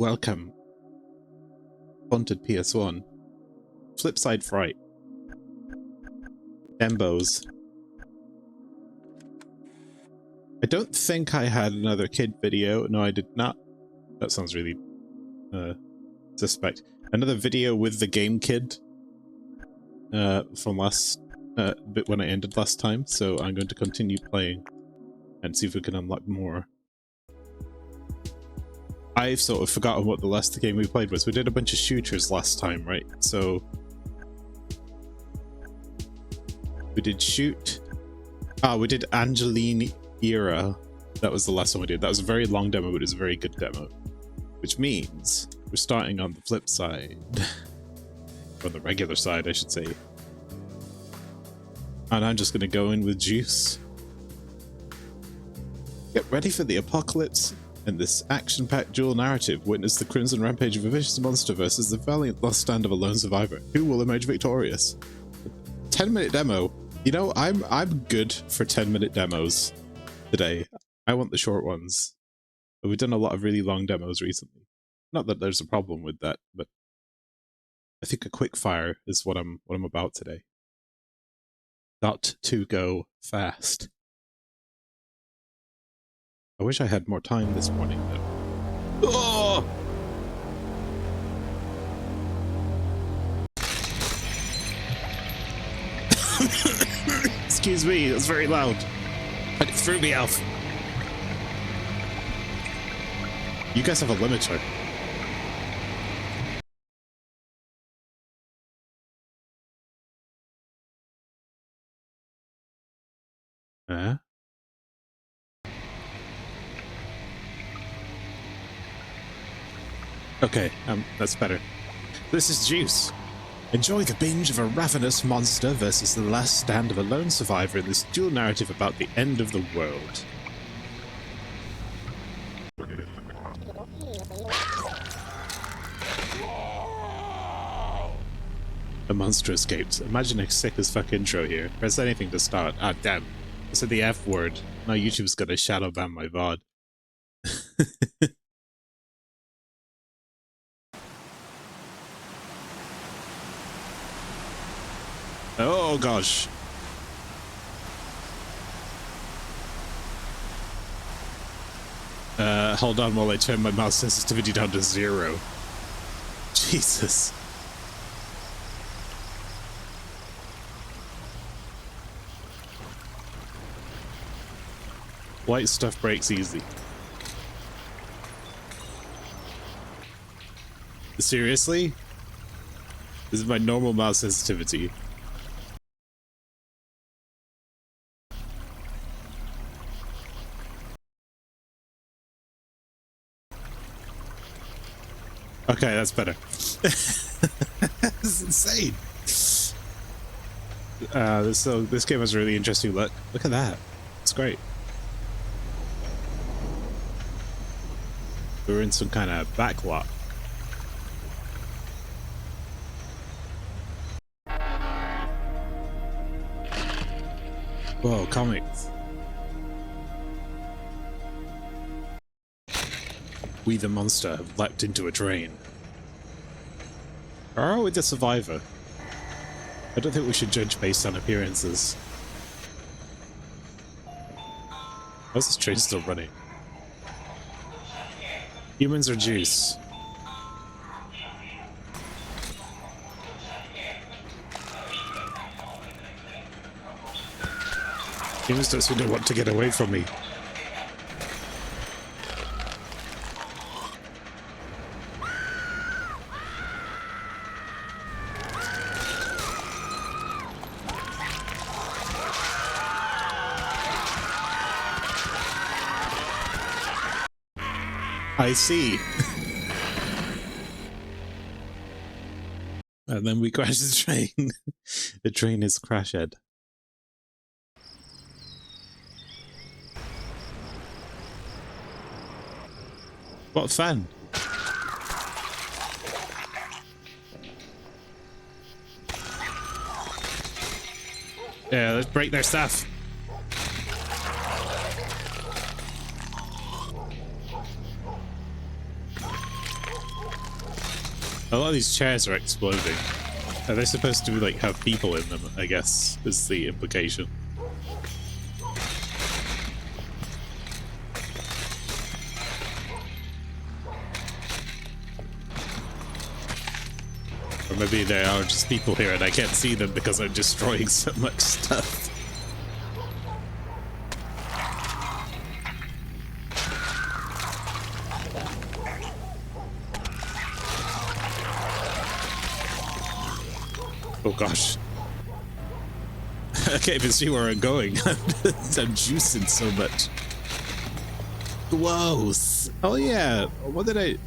Welcome. Haunted PS1. Flipside Fright. Dembos. I don't think I had another kid video. No, I did not. That sounds really suspect. Another video with the game kid from last bit when I ended last time, so I'm going to continue playing and see if we can unlock more. I've sort of forgotten what the last game we played was. We did a bunch of shooters last time, right? So we did shoot. We did Angeline Era. That was the last one we did. That was a very long demo, but it was a very good demo. Which means we're starting on the flip side. Or the regular side, I should say. And I'm just going to go in with juice. Get ready for the apocalypse. In this action-packed dual narrative, witness the crimson rampage of a vicious monster versus the valiant last stand of a lone survivor. Who will emerge victorious? 10-minute demo. You know, I'm good for 10-minute demos today. I want the short ones. But we've done a lot of really long demos recently. Not that there's a problem with that, but I think a quick fire is what I'm about today. Got to go fast. I wish I had more time this morning, though. Oh! Excuse me, it was very loud. And it threw me off. You guys have a limiter. Huh? Okay, that's better. This is Juice. Enjoy the binge of a ravenous monster versus the last stand of a lone survivor in this dual narrative about the end of the world. A monster escapes. Imagine a sick as fuck intro here. Press anything to start. Ah, damn. I said the F word. Now YouTube's gonna shadow ban my VOD. Oh gosh. Hold on while I turn my mouse sensitivity down to 0. Jesus. White stuff breaks easy. Seriously? This is my normal mouse sensitivity. Okay, that's better. This is insane. This game has a really interesting look. Look at that. It's great. We're in some kind of backlot. Whoa, comics. We the monster have leapt into a train. Or are we the survivor? I don't think we should judge based on appearances. How's this train still running? Humans or juice? Humans don't seem to want to get away from me. I see. And then we crash the train. The train is crashed. What fun. Yeah, let's break their stuff. A lot of these chairs are exploding. Are they supposed to like have people in them, I guess, is the implication. Or maybe there are just people here and I can't see them because I'm destroying so much stuff. Oh gosh. I can't even see where I'm going. I'm juicing so much. Gross. Oh yeah. What did I...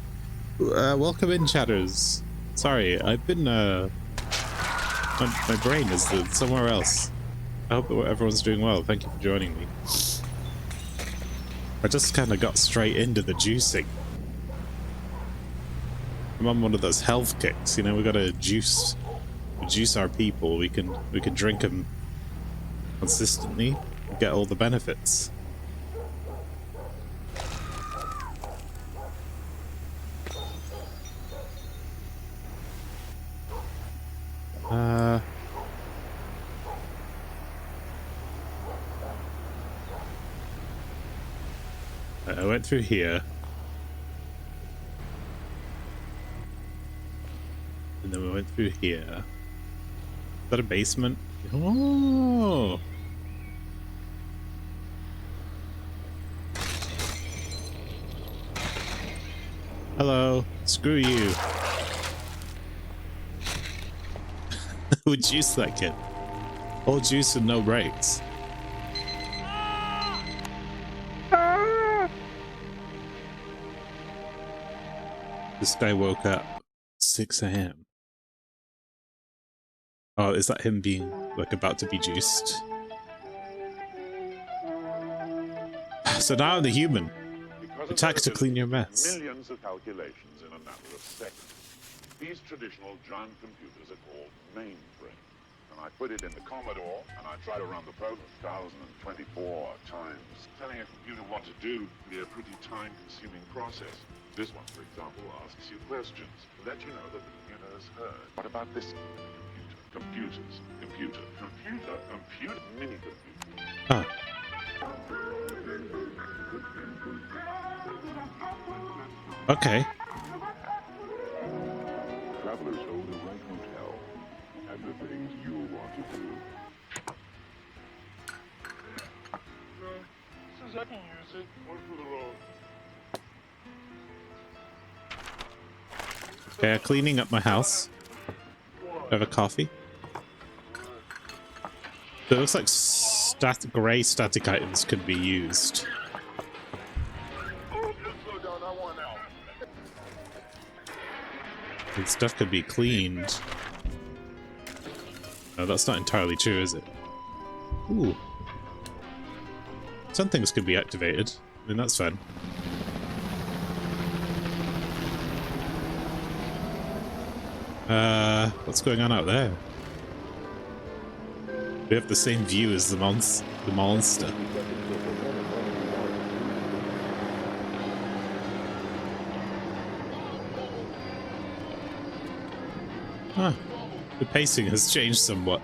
welcome in, chatters. Sorry, I've been, my brain is somewhere else. I hope that everyone's doing well. Thank you for joining me. I just kind of got straight into the juicing. I'm on one of those health kicks, you know, we gotta juice our people. We can drink them consistently and get all the benefits. I went through here. And then we went through here. Is that a basement? Oh! Hello. Screw you. Would juice that kid. All juice and no breaks. This guy woke up 6 AM. Oh, is that him being, like, about to be juiced? So now I'm the human. Attack to clean your mess. Millions of calculations in a matter of seconds. These traditional giant computers are called mainframes. And I put it in the Commodore, and I try to run the program 1,024 times. Telling a computer what to do can be a pretty time-consuming process. This one, for example, asks you questions to let you know that the computer has heard. What about this computer? Computer, mini-computer. Oh. Okay. Travelers hold the right hotel and the things you'll want to do. Says I can use it. One for the road. Okay, cleaning up my house. Have a coffee. So it looks like grey static items could be used. And stuff could be cleaned. No, that's not entirely true, is it? Ooh. Some things could be activated. I mean, that's fun. What's going on out there? We have the same view as the monster. Huh. The pacing has changed somewhat.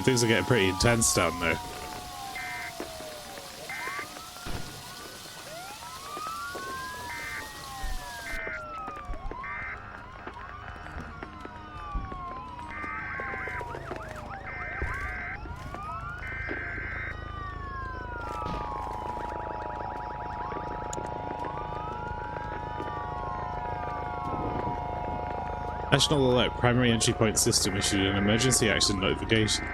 Things are getting pretty intense down there. National Alert Primary Entry Point System issued an emergency action notification.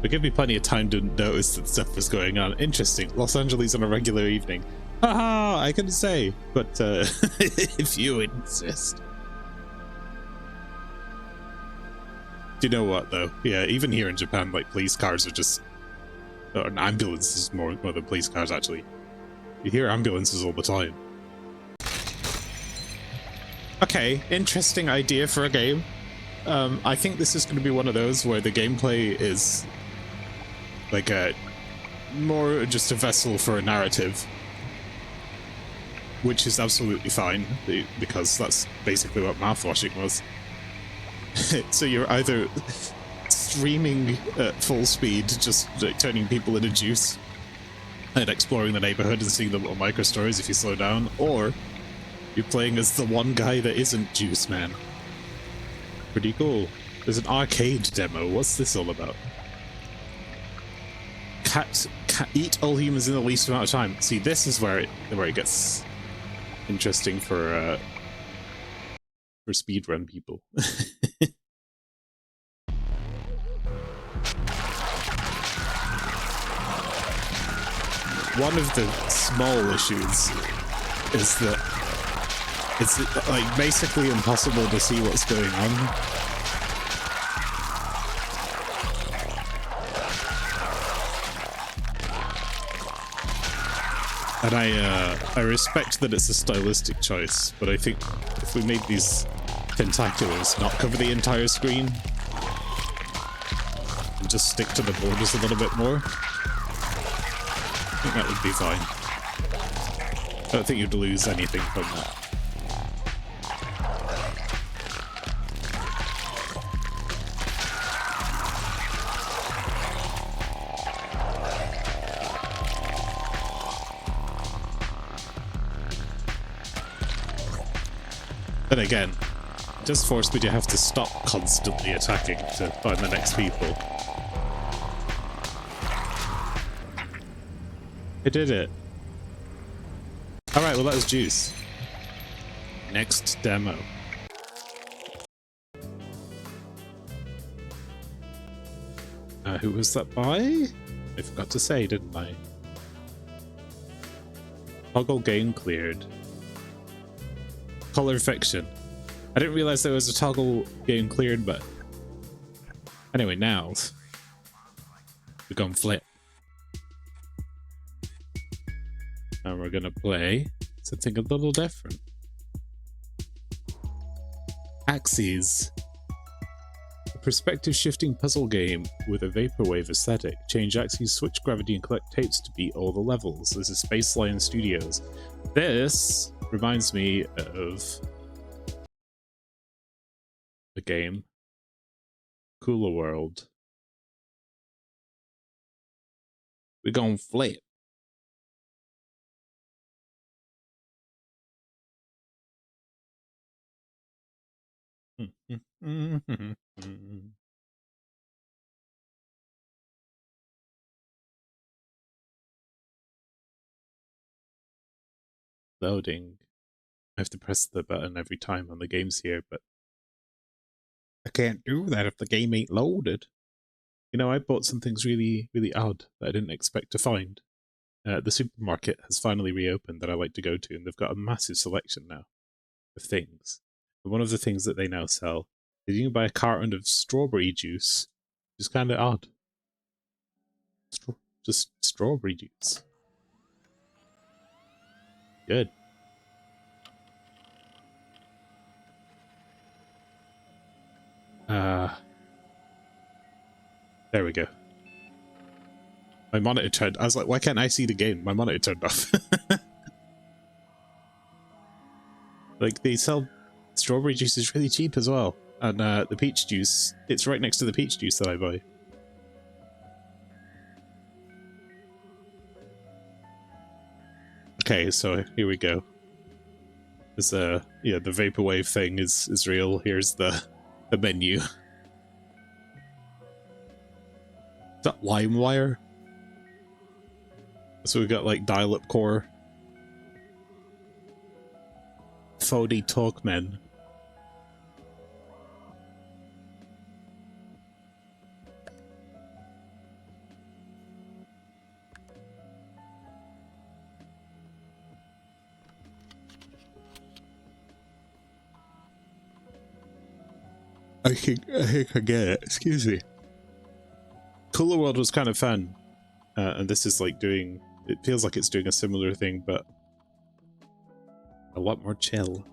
It gave me plenty of time to notice that stuff was going on. Interesting. Los Angeles on a regular evening. Haha, I couldn't say, but if you insist. Do you know what, though? Yeah, even here in Japan, like, police cars are just... Or an ambulance is more than police cars, actually. You hear ambulances all the time. Okay, interesting idea for a game. I think this is going to be one of those where the gameplay is like a more just a vessel for a narrative, which is absolutely fine because that's basically what mouthwashing was. So you're either streaming at full speed, just like, turning people into juice and exploring the neighborhood and seeing the little micro stories if you slow down, or you're playing as the one guy that isn't Juice Man. Pretty cool. There's an arcade demo. What's this all about? Eat all humans in the least amount of time. See, this is where it gets interesting for speedrun people. One of the small issues is that it's like basically impossible to see what's going on. And I respect that it's a stylistic choice, but I think if we made these tentaculars not cover the entire screen and just stick to the borders a little bit more, I think that would be fine. I don't think you'd lose anything from that. Then again, it does force me to have to stop constantly attacking to find the next people. I did it. Alright, well that was Juice. Next demo. Who was that by? I forgot to say, didn't I? Toggle game cleared. Color Fiction. I didn't realize there was a toggle game cleared, but anyway, now we're gonna flip. And we're gonna play something a little different. Axes. A perspective shifting puzzle game with a vaporwave aesthetic. Change axes, switch gravity, and collect tapes to beat all the levels. This is Spaceline Studios. This reminds me of the game Kula World. We're gonna flip. Loading. I have to press the button every time on the games here, but I can't do that if the game ain't loaded. You know, I bought some things really, really odd that I didn't expect to find. The supermarket has finally reopened that I like to go to, and they've got a massive selection now of things. And one of the things that they now sell is you can buy a carton of strawberry juice, which is kind of odd. Just strawberry juice. Good. There we go. My monitor turned. I was like, why can't I see the game? My monitor turned off. Like, they sell strawberry juice is really cheap as well. And the peach juice, it's right next to the peach juice that I buy. Okay, so here we go. There's yeah, the vaporwave thing is real. Here's the menu. Is that LimeWire? So we've got like dial-up core. 4D Talkmen. I think I get it. Excuse me. Kula World was kind of fun, and this is like doing. It feels like it's doing a similar thing, but a lot more chill.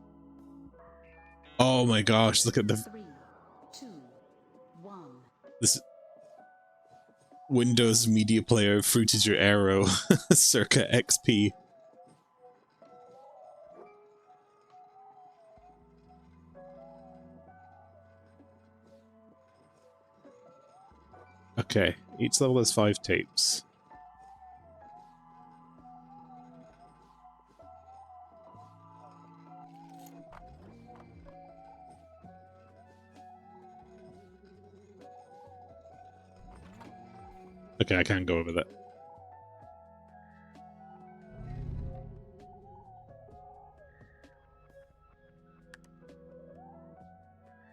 Oh my gosh! Look at the 3, 2, 1. this Windows Media Player fruited your arrow, circa XP. Okay, each level has 5 tapes. Okay, I can't go over that.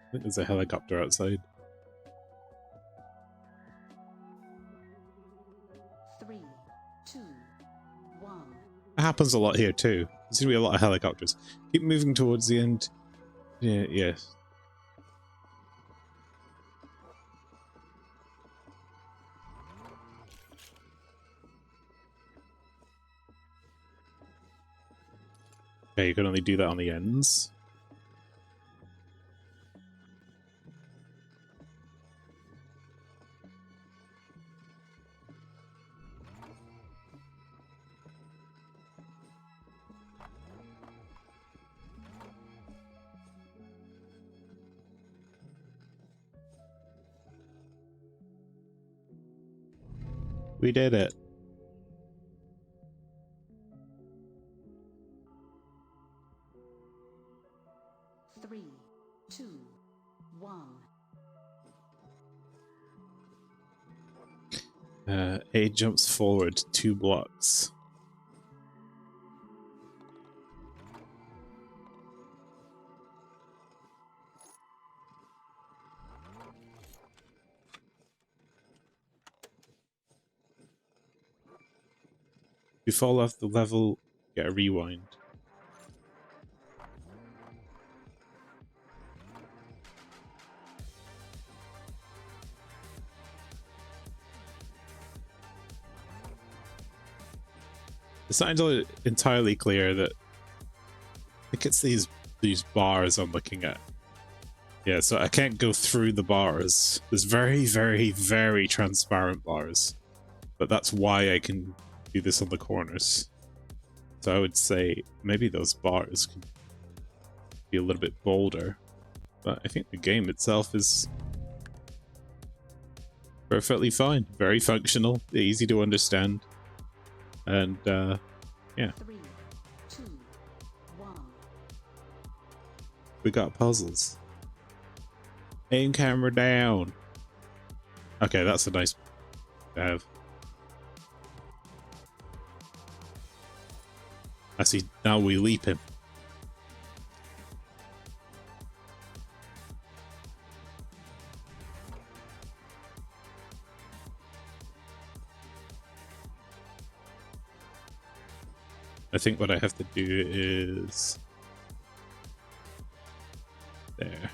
I think there's a helicopter outside. 3, 2, 1. It happens a lot here too. There's gonna be a lot of helicopters. Keep moving towards the end. Yeah, yes. Okay, you can only do that on the ends. We did it. Three, two, one. A jumps forward 2 blocks. If you fall off the level, get a rewind. It's not entirely clear that I think it's these bars I'm looking at. Yeah, so I can't go through the bars. There's very, very, very transparent bars. But that's why I can do this on the corners. So I would say maybe those bars could be a little bit bolder. But I think the game itself is perfectly fine. Very functional, easy to understand. And yeah. 3, 2, 1. We got puzzles. Aim camera down. Okay, that's a nice to have. I see, now we leap him. I think what I have to do is there.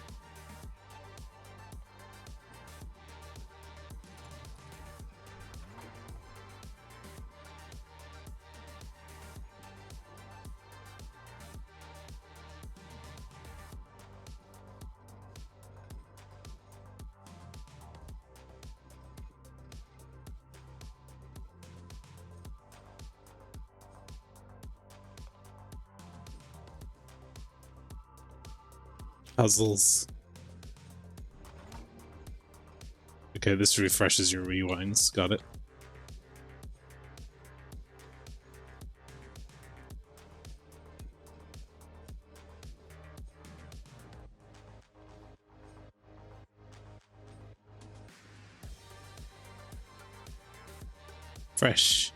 Puzzles. Okay, this refreshes your rewinds. Got it. Fresh.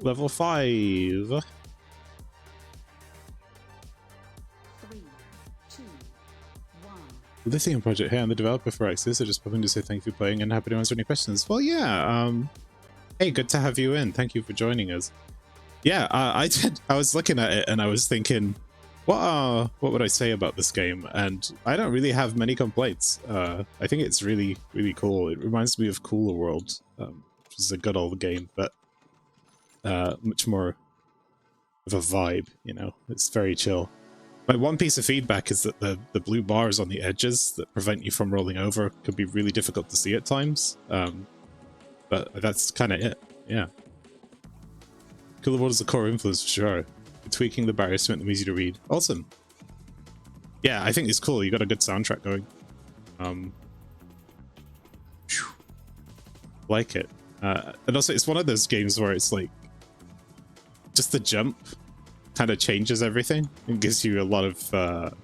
Level 5. 3, 2, 1. Lithium Project. Hey, I'm the developer for Axis. I just popping to say thank you for playing and happy to answer any questions. Well, yeah. Hey, good to have you in. Thank you for joining us. Yeah, I did. I was looking at it and I was thinking, what would I say about this game? And I don't really have many complaints. I think it's really, really cool. It reminds me of Kula World, which is a good old game, but much more of a vibe, you know? It's very chill. My one piece of feedback is that the blue bars on the edges that prevent you from rolling over could be really difficult to see at times. But that's kind of it, yeah. Kula World is a core influence for sure. Tweaking the barriers to make them easy to read. Awesome. Yeah, I think it's cool. You got a good soundtrack going. Like it. And also, it's one of those games where it's like, just the jump kind of changes everything. It gives you a lot of,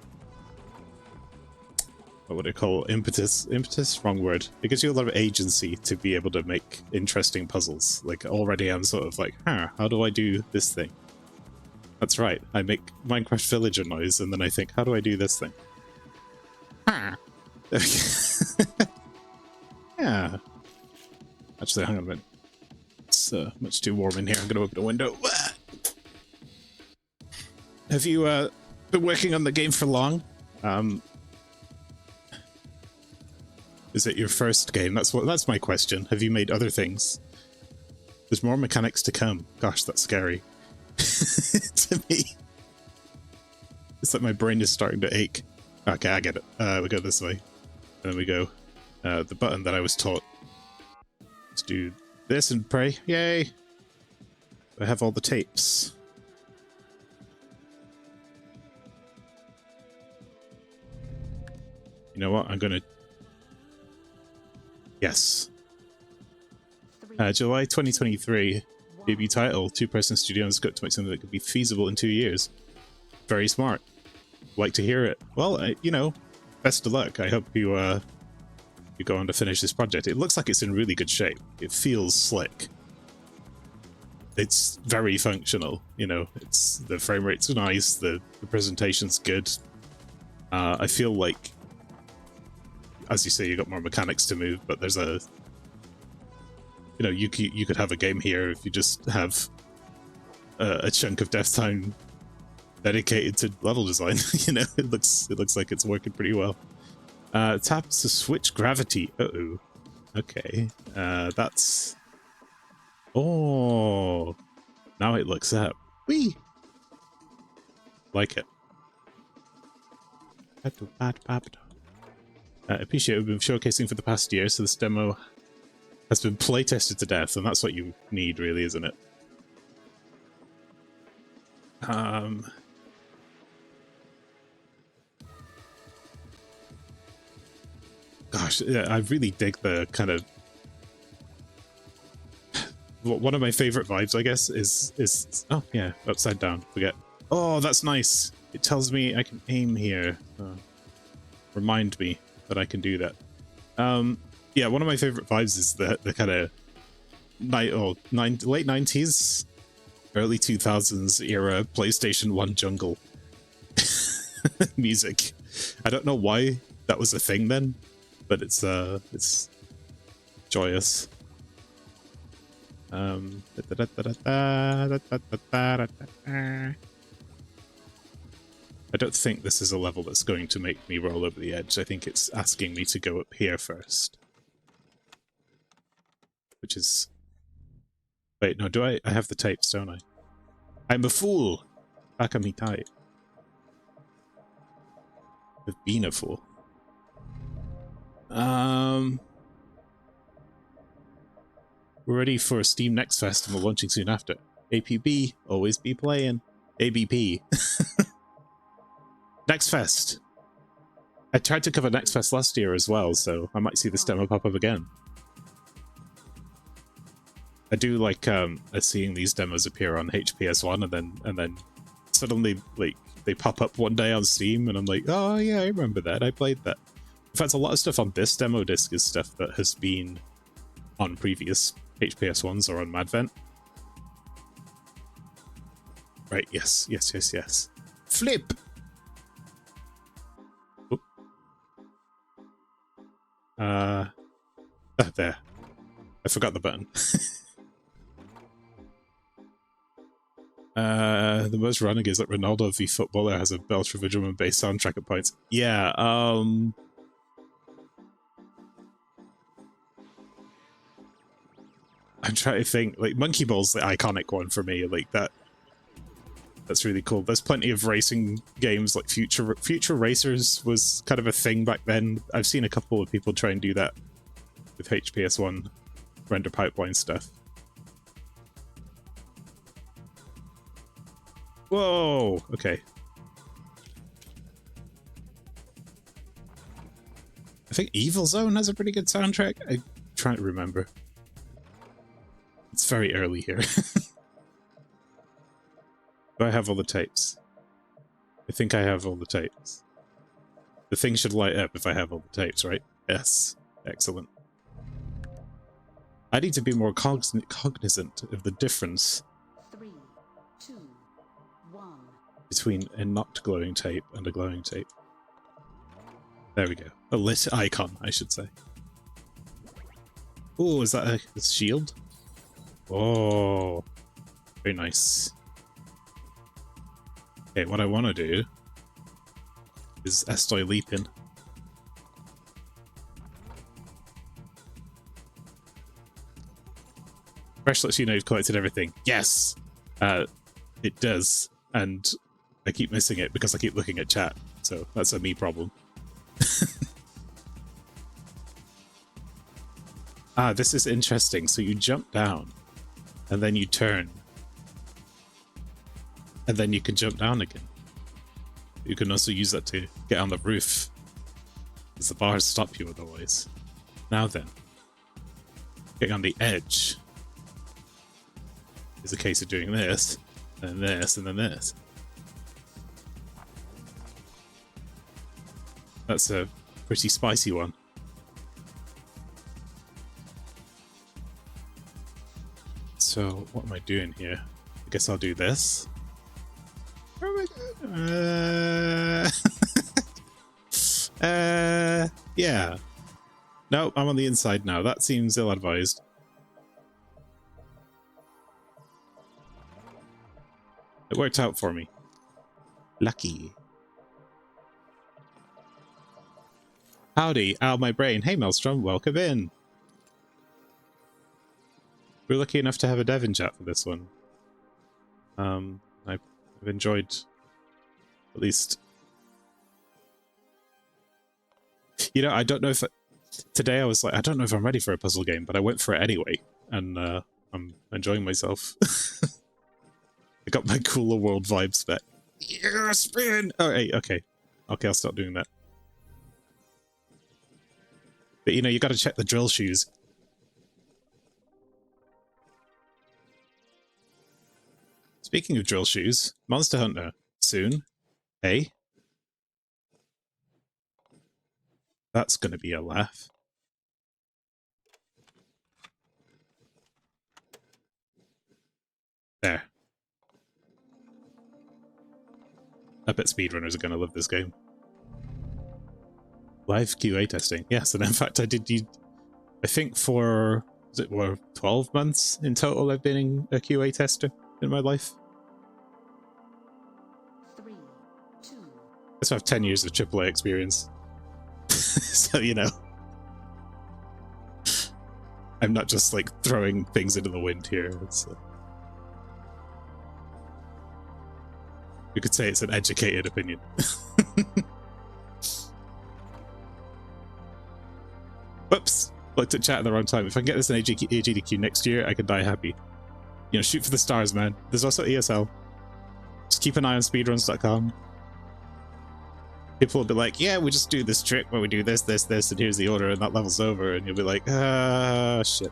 what would I call impetus? Impetus? Wrong word. It gives you a lot of agency to be able to make interesting puzzles. Like, already I'm sort of like, how do I do this thing? That's right. I make Minecraft villager noise, and then I think, how do I do this thing? Yeah. Actually, hang on a minute. It's much too warm in here. I'm going to open a window. Have you been working on the game for long? Is it your first game? That's my question. Have you made other things? There's more mechanics to come. Gosh, that's scary. To me. It's like my brain is starting to ache. Okay, I get it. We go this way. And then we go the button that I was taught to do this and pray. Yay! I have all the tapes. You know what? I'm gonna... Yes. July 2023. Debut title, two-person studio and script to make something that could be feasible in 2 years. Very smart. Like to hear it. Well, you know, best of luck. I hope you you go on to finish this project. It looks like it's in really good shape. It feels slick. It's very functional. You know, it's the frame rate's nice. The presentation's good. I feel like, as you say, you got more mechanics to move, but there's a... You know, you could have a game here if you just have a chunk of dev time dedicated to level design. You know, it looks like it's working pretty well. Tap to switch gravity. Uh-oh. Okay. That's... Oh! Now it looks up. Whee! Like it. I appreciate we've been showcasing for the past year, so this demo has been playtested to death, and that's what you need, really, isn't it? Gosh, yeah, I really dig the kind of... One of my favorite vibes, I guess, is... Oh, yeah, upside down. Forget. Oh, that's nice. It tells me I can aim here. Remind me that I can do that. Yeah, one of my favorite vibes is the kind of late 90s, early 2000s era PlayStation 1 jungle music. I don't know why that was a thing then, but it's joyous. I don't think this is a level that's going to make me roll over the edge. I think it's asking me to go up here first. Which is... Wait, no, do I have the tapes, don't I? I'm a fool! Akamitai. I've been a fool. We're ready for Steam Next Fest and we're launching soon after. APB, always be playing. ABP. Next Fest. I tried to cover Next Fest last year as well, so I might see this demo pop up again. I do like seeing these demos appear on HPS1 and then suddenly like they pop up one day on Steam and I'm like, oh yeah, I remember that. I played that. In fact, a lot of stuff on this demo disc is stuff that has been on previous HPS1s or on Madvent. Right, yes. Flip! Oop. There. I forgot the button. The most running is that Ronaldo v Footballer has a Belter Vigilman based soundtrack at points. Yeah, I'm trying to think, like, Monkey Ball's the iconic one for me, like, that's really cool. There's plenty of racing games, like Future Racers was kind of a thing back then. I've seen a couple of people try and do that with HPS1 render pipeline stuff. Whoa, okay. I think Evil Zone has a pretty good soundtrack. I'm trying to remember. It's very early here. Do I have all the tapes? I think I have all the tapes. The thing should light up if I have all the tapes, right? Yes. Excellent. I need to be more cognizant of the difference 3, 2, 1. between a not glowing tape and a glowing tape. There we go. A lit icon, I should say. Oh, is that a shield? Oh, very nice. Okay, what I want to do is Estoy Leaping. Fresh lets you know you've collected everything. Yes! It does. And I keep missing it because I keep looking at chat. So that's a me problem. Ah, this is interesting. So you jump down and then you turn. And then you can jump down again. You can also use that to get on the roof, because the bars stop you otherwise. Now then, getting on the edge is a case of doing this, and this, and then this. That's a pretty spicy one. So, what am I doing here? I guess I'll do this. Yeah. No, I'm on the inside now. That seems ill-advised. It worked out for me. Lucky. Howdy, ow my brain. Hey Maelstrom, welcome in. We're lucky enough to have a dev in chat for this one. I've enjoyed at least. You know, I don't know if today I was like, I don't know if I'm ready for a puzzle game, but I went for it anyway, and I'm enjoying myself. I got my Kula World vibes back. Yeah, spin! Oh, hey, okay. Okay, I'll stop doing that. But you know, you gotta check the drill shoes. Speaking of drill shoes, Monster Hunter, soon. Hey? That's gonna be a laugh. There. I bet speedrunners are gonna love this game. Live QA testing. Yes, and in fact I did, I think for, was it more 12 months in total I've been a QA tester in my life. 3, 2. So I have 10 years of AAA experience. So, you know. I'm not just like throwing things into the wind here. It's, you could say it's an educated opinion. Whoops! Looked at chat at the wrong time. If I can get this in AGDQ next year, I could die happy. You know, shoot for the stars, man. There's also ESL. Just keep an eye on speedruns.com. People will be like, yeah, we just do this trick where we do this, this, this, and here's the order, and that level's over, and you'll be like, ah, shit.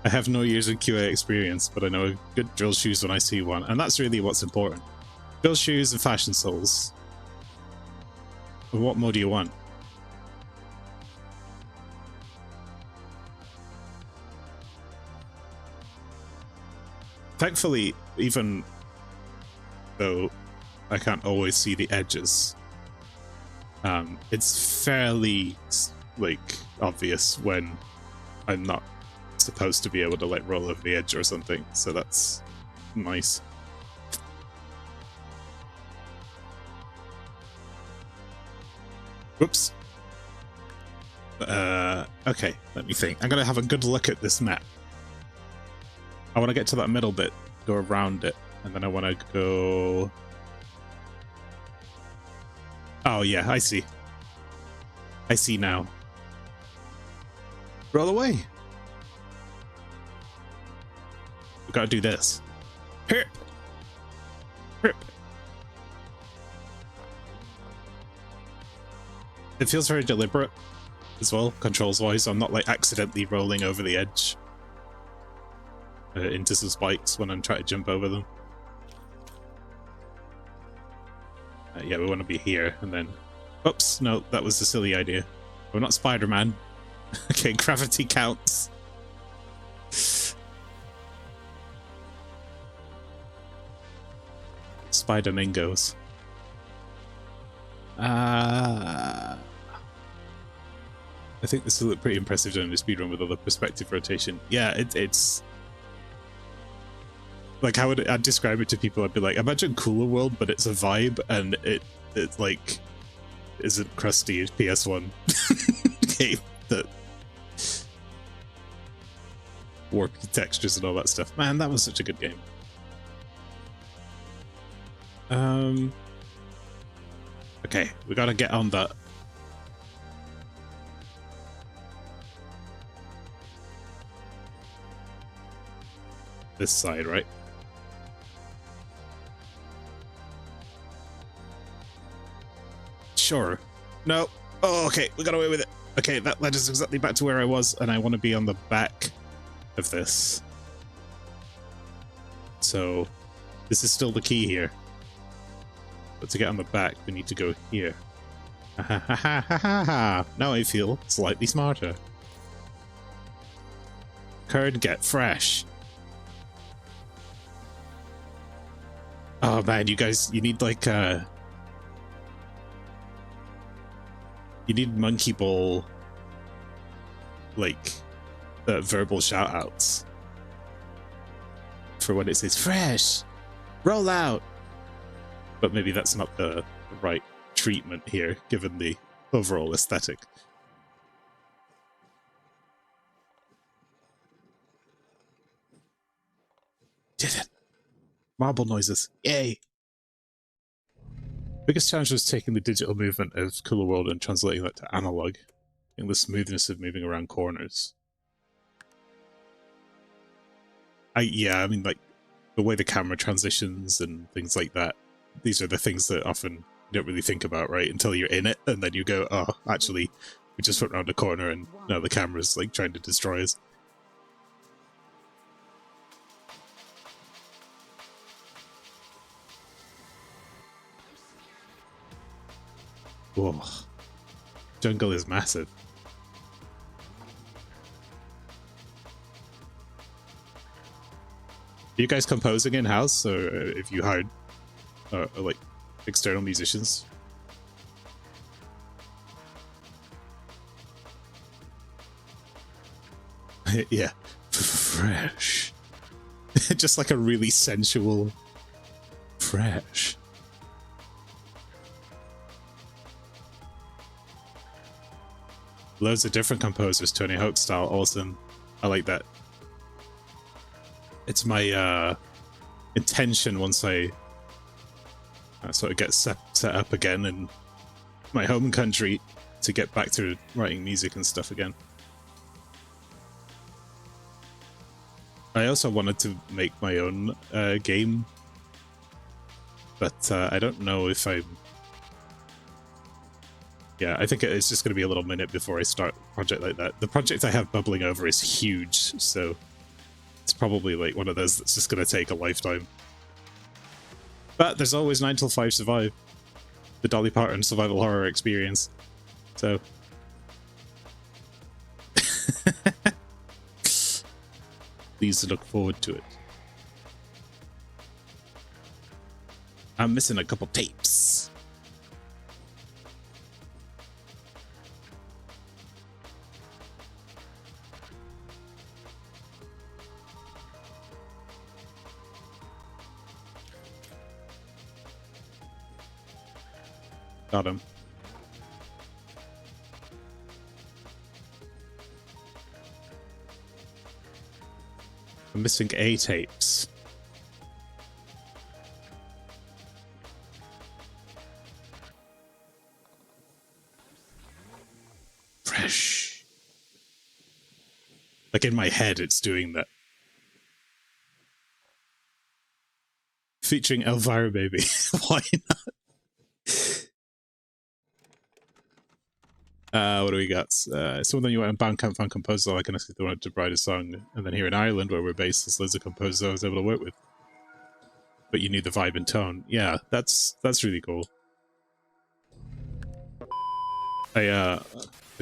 I have no years of QA experience, but I know good drill shoes when I see one, and that's really what's important. Drill shoes and fashion souls. And what more do you want? Thankfully, even though I can't always see the edges, it's fairly like obvious when I'm not supposed to be able to like roll over the edge or something. So that's nice. Whoops. Okay, let me think. I'm gonna have a good look at this map. I want to get to that middle bit, go around it, and then I want to go... Oh yeah, I see. I see now. Roll away. We gotta do this. Here. Here. It feels very deliberate as well, controls-wise. I'm not like accidentally rolling over the edge into some spikes when I'm trying to jump over them. Yeah, we want to be here, and then... Oops, no, that was a silly idea. We're not Spider-Man. Okay, gravity counts. Spider-Mingos. I think this will look pretty impressive during the speedrun with all the perspective rotation. Yeah, it's... Like, how would I'd describe it to people? I'd be like, imagine Kula World, but it's a vibe, and it's like isn't crusty HPS1 game that warpy textures and all that stuff. Man, that was such a good game. Okay, we gotta get on that. This side, right? Sure. No. Oh, okay. We got away with it. Okay, that led us exactly back to where I was, and I want to be on the back of this. So, this is still the key here. But to get on the back, we need to go here. Ha ha ha ha ha ha! Now I feel slightly smarter. Curd, get fresh. Oh man, you guys, you need like you need Monkey Ball, like, verbal shout-outs for when it says, fresh, roll out. But maybe that's not the right treatment here, given the overall aesthetic. Did it! Marble noises, yay! Biggest challenge was taking the digital movement of Kula World and translating that to analog, and the smoothness of moving around corners. I mean, like, the way the camera transitions and things like that, these are the things that often you don't really think about, right? Until you're in it, and then you go, oh, actually, we just went around a corner and now the camera's, like, trying to destroy us. Whoa. Jungle is massive. Are you guys composing in-house, or if you hired like external musicians? Yeah. Fresh. Just like a really sensual fresh. Loads of different composers, Tony Hawk style, awesome. I like that. It's my intention once I sort of get set up again in my home country to get back to writing music and stuff again. I also wanted to make my own game, but I don't know if I'm... Yeah, I think it's just going to be a little minute before I start a project like that. The project I have bubbling over is huge, so it's probably like one of those that's just going to take a lifetime. But there's always 9 till 5 Survive, the Dolly Parton survival horror experience. So... please look forward to it. I'm missing a couple tapes. Got him. I'm missing A tapes. Fresh. Like in my head, it's doing that. Featuring Elvira Baby. Why not? What do we got? Someone you went on Bandcamp fan composer, I can ask if they wanted to write a song. And then here in Ireland, where we're based, there's loads of composers I was able to work with. But you knew the vibe and tone. Yeah, that's really cool. I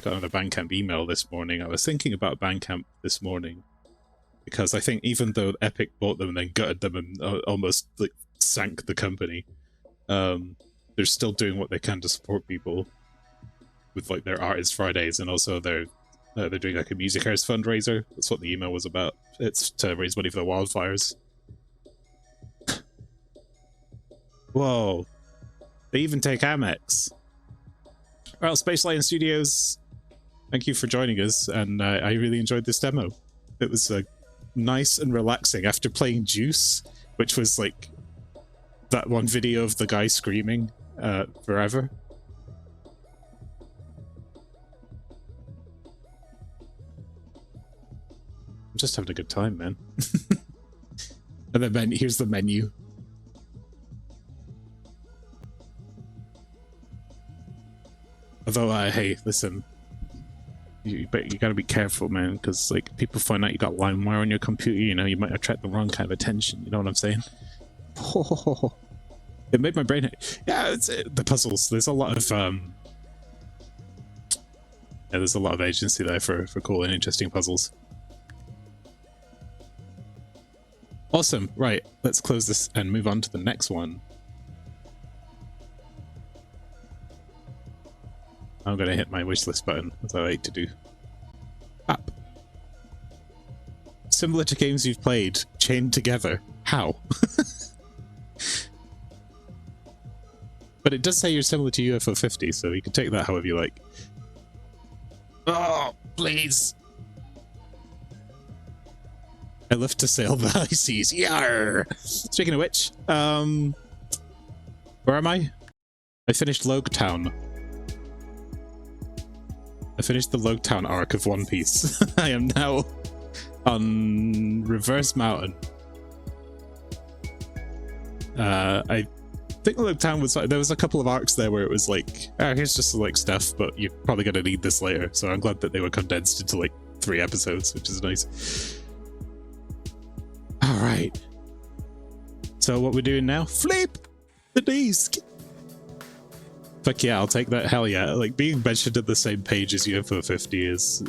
got another Bandcamp email this morning. I was thinking about Bandcamp this morning because I think even though Epic bought them and then gutted them and almost like sank the company, they're still doing what they can to support people with like their Artist Fridays, and also they're doing like a Music House fundraiser. That's what the email was about. It's to raise money for the wildfires. Whoa, they even take Amex. Well, Spacelight Studios, thank you for joining us, and I really enjoyed this demo. It was nice and relaxing after playing Juice, which was like that one video of the guy screaming forever. I'm just having a good time, man. And then here's the menu. Although, hey, listen, you gotta be careful, man, because like people find out you got LimeWire on your computer, you know, you might attract the wrong kind of attention. You know what I'm saying? Oh, it made my brain hurt. Yeah, the puzzles. There's a lot of there's a lot of agency there for cool and interesting puzzles. Awesome. Right, let's close this and move on to the next one. I'm gonna hit my wishlist button, as I like to do. App. Similar to games you've played, chained together. How? But it does say you're similar to UFO 50, so you can take that however you like. Oh, please. I love to sail the high seas. Yarr! Speaking of which, where am I? I finished Logetown. I finished the Logetown arc of One Piece. I am now on Reverse Mountain. I think Logetown was like, there was a couple of arcs there where it was like, oh, here's just like stuff, but you're probably gonna need this later. So I'm glad that they were condensed into like 3 episodes, which is nice. All right. So what we're doing now? Flip the disc. Fuck yeah, I'll take that. Hell yeah! Like being mentioned at the same page as UFO 50 is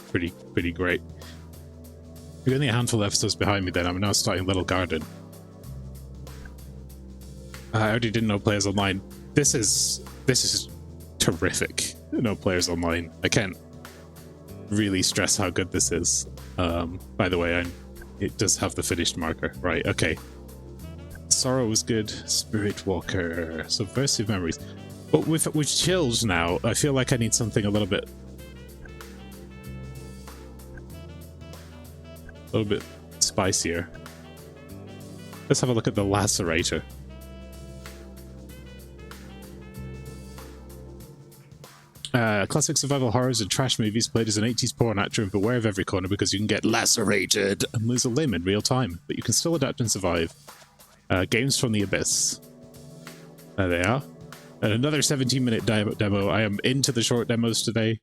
pretty great. You're only a handful of episodes behind me. Then I'm now starting Little Garden. I already didn't know Players Online. This is terrific. No Players Online. I can't really stress how good this is. By the way, it does have the finished marker. Right, okay. Sorrow was good. Spirit Walker. Subversive Memories. But with chills now, I feel like I need something a little bit spicier. Let's have a look at the Lacerator. Classic survival horrors and trash movies played as an 80s porn actor, and beware of every corner because you can get lacerated and lose a limb in real time, but you can still adapt and survive. Games from the Abyss. There they are. And another 17-minute demo. I am into the short demos today.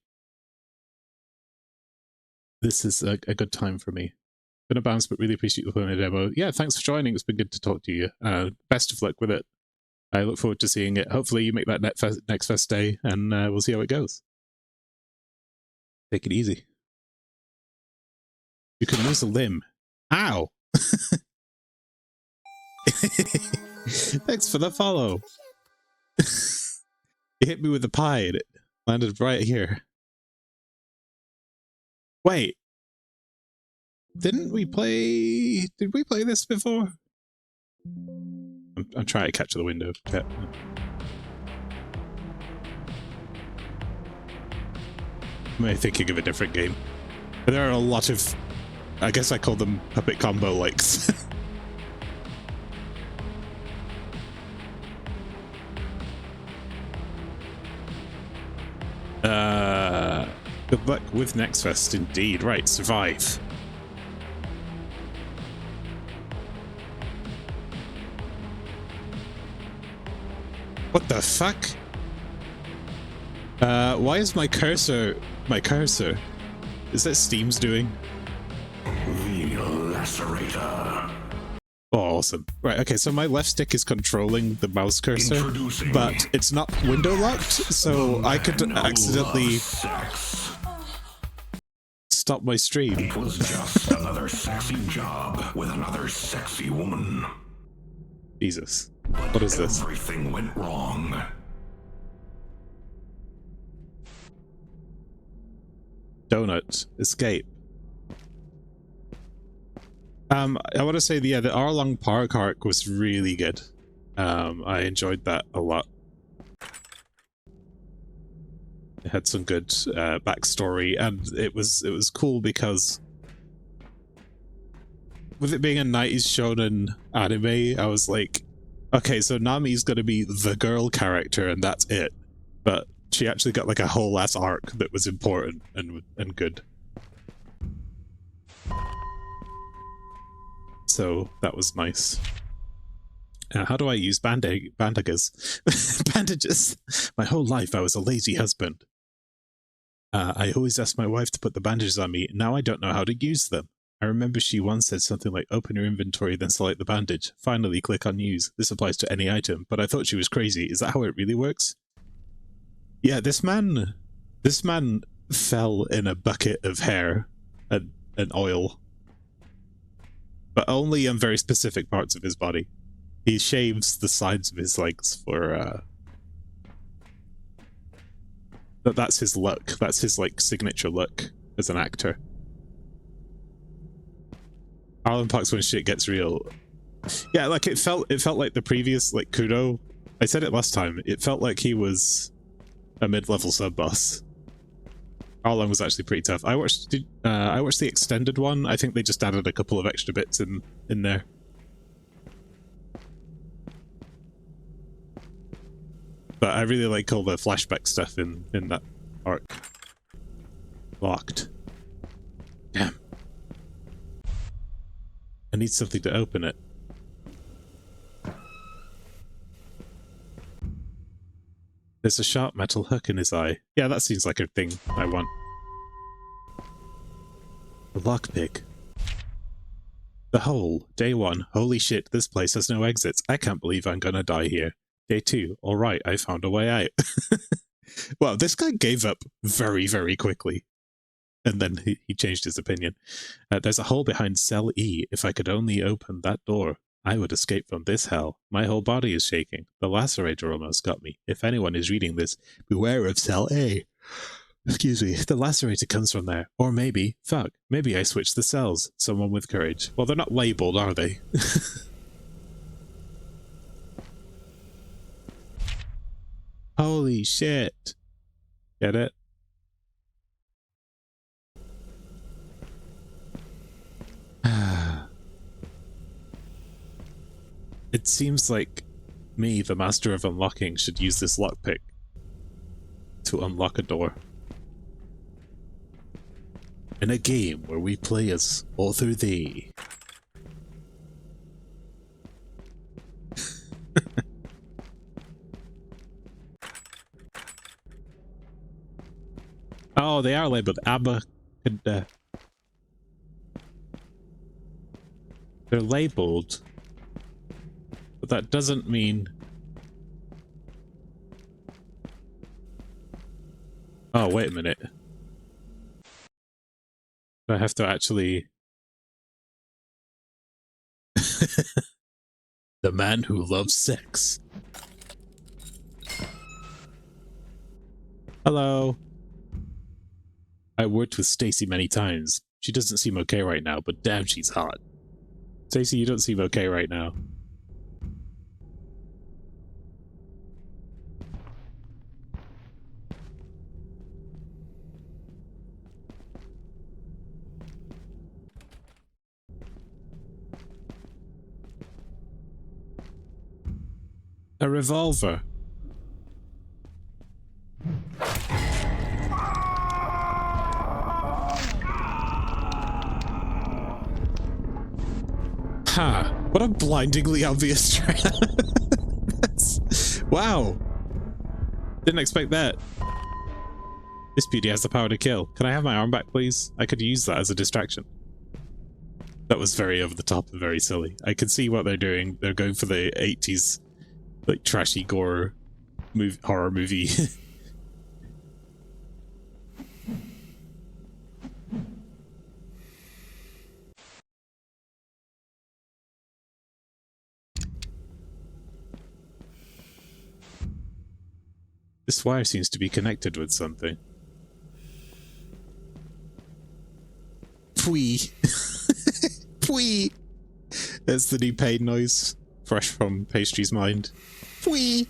This is a good time for me. Gonna bounce, but really appreciate you playing the demo. Yeah, thanks for joining. It's been good to talk to you. Best of luck with it. I look forward to seeing it. Hopefully you make that next fest day, and we'll see how it goes. Take it easy. You can lose a limb. Ow! Thanks for the follow. You hit me with the pie and it landed right here. Wait. Did we play this before? I'm trying to catch the window. am I thinking of a different game? There are a lot of, I guess I call them puppet combo likes. Good luck with Next Fest, indeed. Right, survive. What the fuck? Why is my cursor? Is that Steam's doing? The Lacerator. Oh, awesome. Right, okay, so my left stick is controlling the mouse cursor, Introducing but it's not window locked, so I could accidentally stop my stream. It was just another sexy job with another sexy woman. Jesus. What is this? Everything went wrong. Donut. Escape. I want to say, the hour-long park arc was really good. I enjoyed that a lot. It had some good backstory, and it was cool because with it being a 90s shonen anime, I was like, okay, so Nami's gonna be the girl character, and that's it. But she actually got like a whole ass arc that was important and good. So that was nice. How do I use bandages? Bandages. My whole life I was a lazy husband. I always asked my wife to put the bandages on me. Now I don't know how to use them. I remember she once said something like, open your inventory, then select the bandage. Finally, click on use. This applies to any item, but I thought she was crazy. Is that how it really works? Yeah, this man fell in a bucket of hair and oil. But only on very specific parts of his body. He shaves the sides of his legs for, but that's his look. That's his, like, signature look as an actor. Arlen Parks when shit gets real. Yeah, like, it felt like the previous, like, Kudo. I said it last time. It felt like he was a mid-level sub-boss. Arlen was actually pretty tough. I watched the extended one. I think they just added a couple of extra bits in there. But I really like all the flashback stuff in that arc. Locked. Damn. I need something to open it. There's a sharp metal hook in his eye. Yeah, that seems like a thing I want. The lockpick. The hole. Day 1. Holy shit, this place has no exits. I can't believe I'm gonna die here. Day 2. Alright, I found a way out. Well, this guy gave up very, very quickly. And then he changed his opinion. There's a hole behind cell E. If I could only open that door, I would escape from this hell. My whole body is shaking. The lacerator almost got me. If anyone is reading this, beware of cell A. Excuse me, the lacerator comes from there. Or maybe, fuck, maybe I switched the cells. Someone with courage. Well, they're not labeled, are they? Holy shit. Get it? It seems like me, the master of unlocking, should use this lockpick to unlock a door. In a game where we play as author thee. Oh, they are labeled Abba. They're labeled. But that doesn't mean... Oh, wait a minute. Do I have to actually... The man who loves sex. Hello. I worked with Stacy many times. She doesn't seem okay right now, but damn, she's hot. Stacy, you don't seem okay right now. A revolver. Ha! What a blindingly obvious trap. Wow. Didn't expect that. This beauty has the power to kill. Can I have my arm back, please? I could use that as a distraction. That was very over the top and very silly. I can see what they're doing. They're going for the 80s, like, trashy gore horror movie. This wire seems to be connected with something. Pwee. Pwee. That's the new pain noise, fresh from Pastry's mind. Pwee.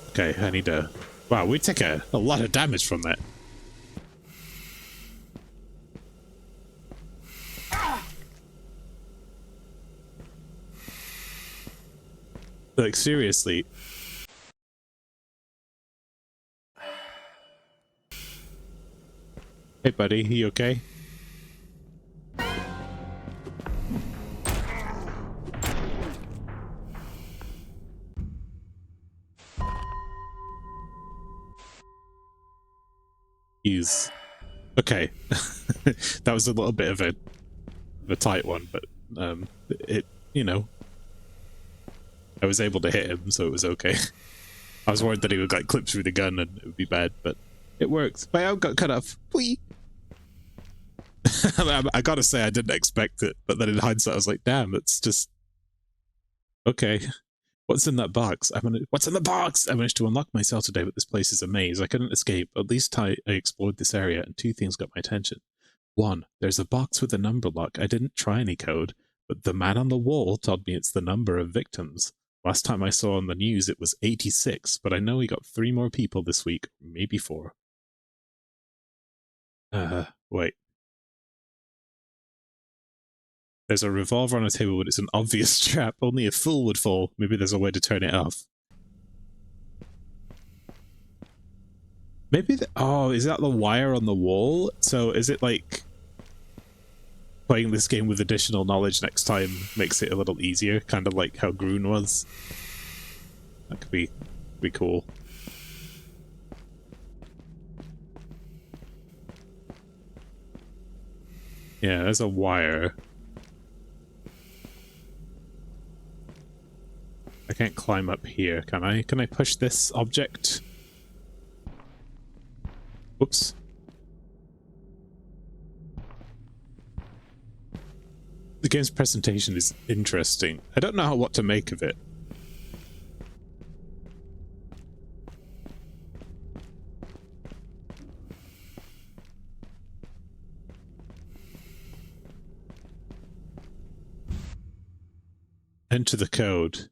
Okay, I need to... Wow, we take a lot of damage from that. Like, seriously. Hey, buddy, you okay? He's... Okay. That was a little bit of a tight one, but, it, you know... I was able to hit him, so it was okay. I was worried that he would like clip through the gun and it would be bad, but it worked. My arm got cut off. Whee! I gotta say, I didn't expect it, but then in hindsight, I was like, damn, it's just... Okay. What's in that box? What's in the box? I managed to unlock my cell today, but this place is a maze. I couldn't escape. At least I explored this area, and two things got my attention. One, there's a box with a number lock. I didn't try any code, but the man on the wall told me it's the number of victims. Last time I saw on the news, it was 86, but I know we got 3 more people this week, maybe 4. Wait. There's a revolver on a table, but it's an obvious trap. Only a fool would fall. Maybe there's a way to turn it off. Maybe oh, is that the wire on the wall? So is it like... Playing this game with additional knowledge next time makes it a little easier, kind of like how Groon was. That could be cool. Yeah, there's a wire. I can't climb up here, can I? Can I push this object? Whoops. The game's presentation is interesting. I don't know what to make of it. Enter the code.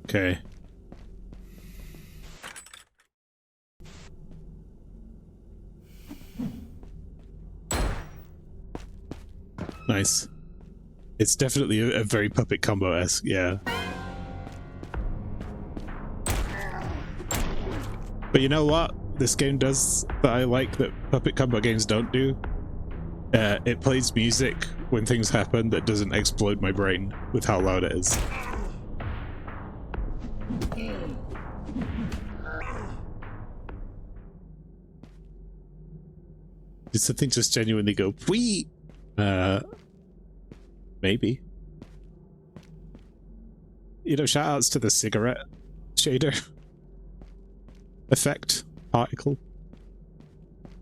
Okay. Nice. It's definitely a very Puppet Combo-esque, yeah. But you know what this game does that I like that Puppet Combo games don't do? It plays music when things happen that doesn't explode my brain with how loud it is. Did something just genuinely go pwee? Maybe. You know, shout outs to the cigarette shader effect particle.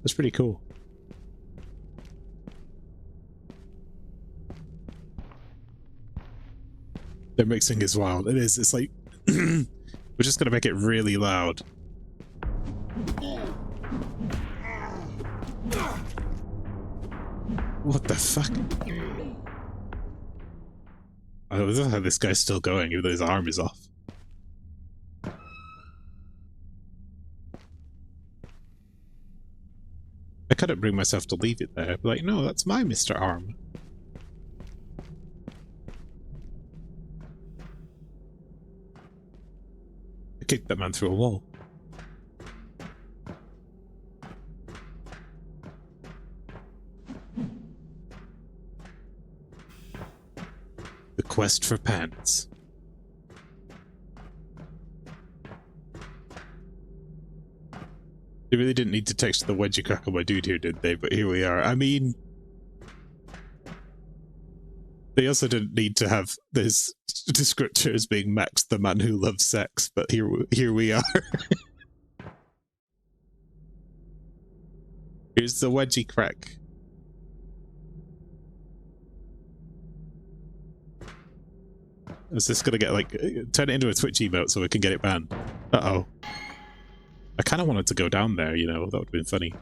That's pretty cool. Their mixing is wild. It is. It's like we're just gonna make it really loud. What the fuck? I don't know how this guy's still going, even though his arm is off. I couldn't bring myself to leave it there. I'd be like, no, that's my Mr. Arm. I kicked that man through a wall. The quest for pants. They really didn't need to text the wedgie crack on my dude here, did they? But here we are. I mean, they also didn't need to have this descriptor as being Max, the man who loves sex. But here we are. Here's the wedgie crack. Is this gonna get like turn it into a Twitch emote so we can get it banned? Uh-oh. I kind of wanted to go down there, you know, that would have been funny.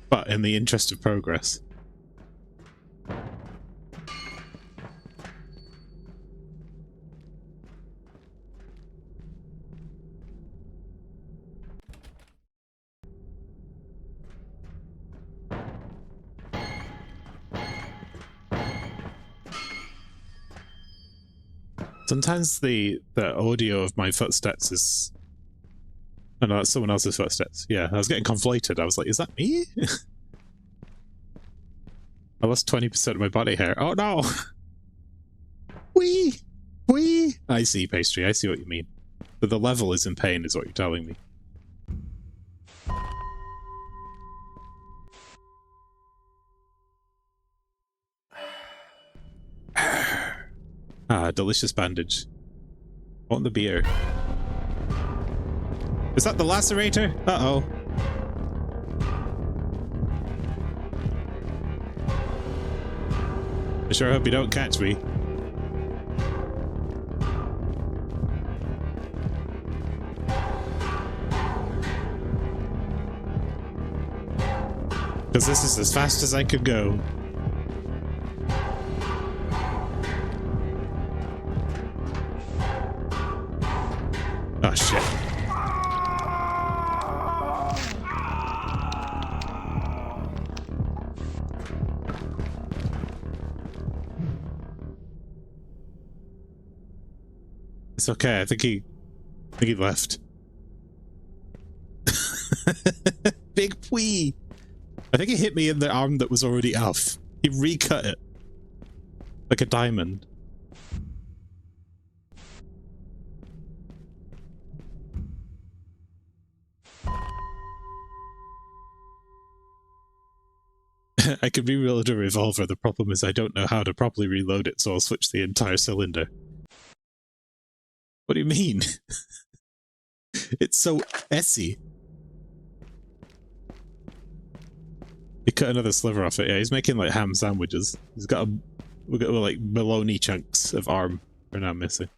But in the interest of progress. Sometimes the audio of my footsteps is... Oh no, that's someone else's footsteps. Yeah, I was getting conflated. I was like, is that me? I lost 20% of my body hair. Oh no! Wee! Wee! I see, Pastry. I see what you mean. But the level is in pain, is what you're telling me. Ah, delicious bandage. Want the beer. Is that the lacerator? Uh-oh. I sure hope you don't catch me. Because this is as fast as I could go. Oh shit. It's okay, I think he left. Big pwee! I think he hit me in the arm that was already off. He recut it. Like a diamond. I can reload a revolver. The problem is I don't know how to properly reload it, so I'll switch the entire cylinder. What do you mean? It's so essy. He cut another sliver off it. Yeah, he's making like ham sandwiches. We've got like bologna chunks of arm are now missing.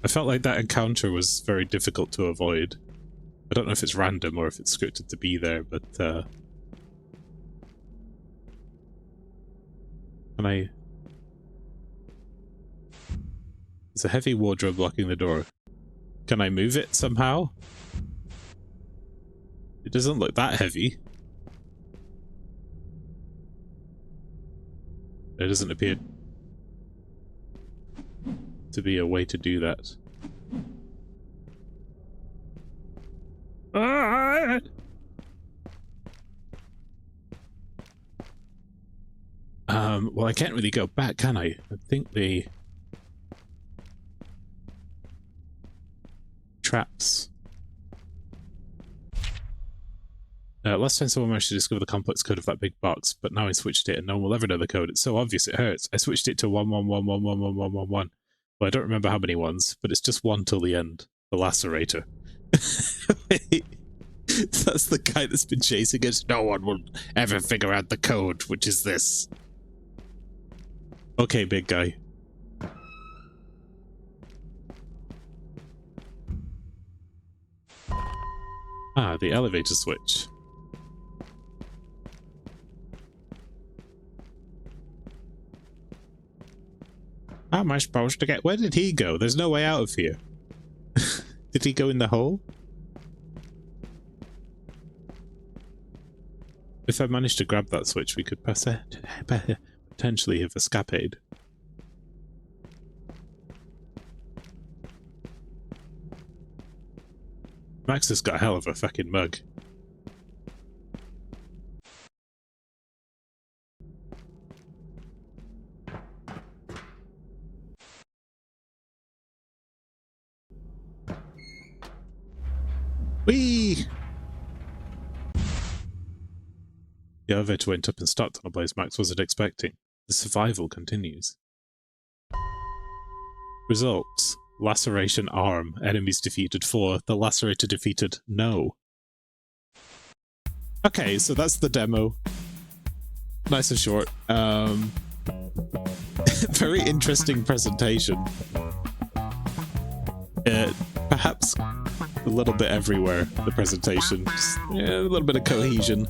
I felt like that encounter was very difficult to avoid. I don't know if it's random or if it's scripted to be there, but can I... There's a heavy wardrobe blocking the door. Can I move it somehow? It doesn't look that heavy. There doesn't appear to be a way to do that. Well, I can't really go back, can I? I think the traps Last time someone managed to discover the complex code of that big box, but now I switched it and no one will ever know the code. It's so obvious it hurts. I switched it to 1111111111. Well, I don't remember how many ones, but it's just one till the end. The lacerator. That's the guy that's been chasing us. No one will ever figure out the code, which is this. Okay, big guy. Ah, the elevator switch. How am I supposed to get... Where did he go? There's no way out of here. Did he go in the hole? If I managed to grab that switch, we could potentially have escaped. Max has got a hell of a fucking mug. Whee! The elevator went up and stopped on a place Max wasn't expecting. The survival continues. Results. Laceration arm. Enemies defeated 4. The lacerator defeated no. Okay, so that's the demo. Nice and short. Very interesting presentation. Perhaps a little bit everywhere, the presentation. Just, yeah, a little bit of cohesion.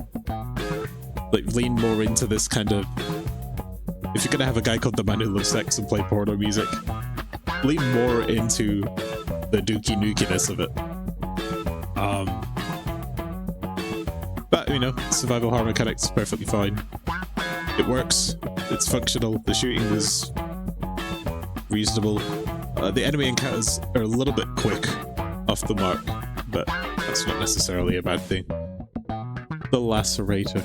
Like, lean more into this kind of... If you're gonna have a guy called The Man Who Loves Sex and play porno music, lean more into the dookie nookiness of it. But, you know, survival horror mechanics is perfectly fine. It works. It's functional. The shooting was reasonable. The enemy encounters are a little bit quick off the mark, but that's not necessarily a bad thing. The lacerator.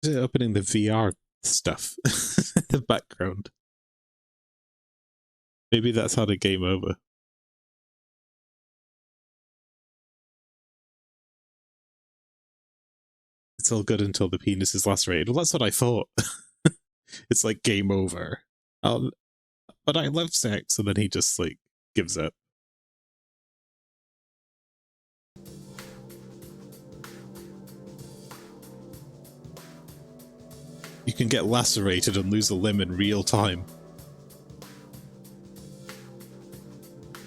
Is it opening the VR stuff in the background? Maybe that's how the game over. It's all good until the penis is lacerated. Well, that's what I thought. It's like game over. But I love sex, and then he just like gives up. You can get lacerated and lose a limb in real time.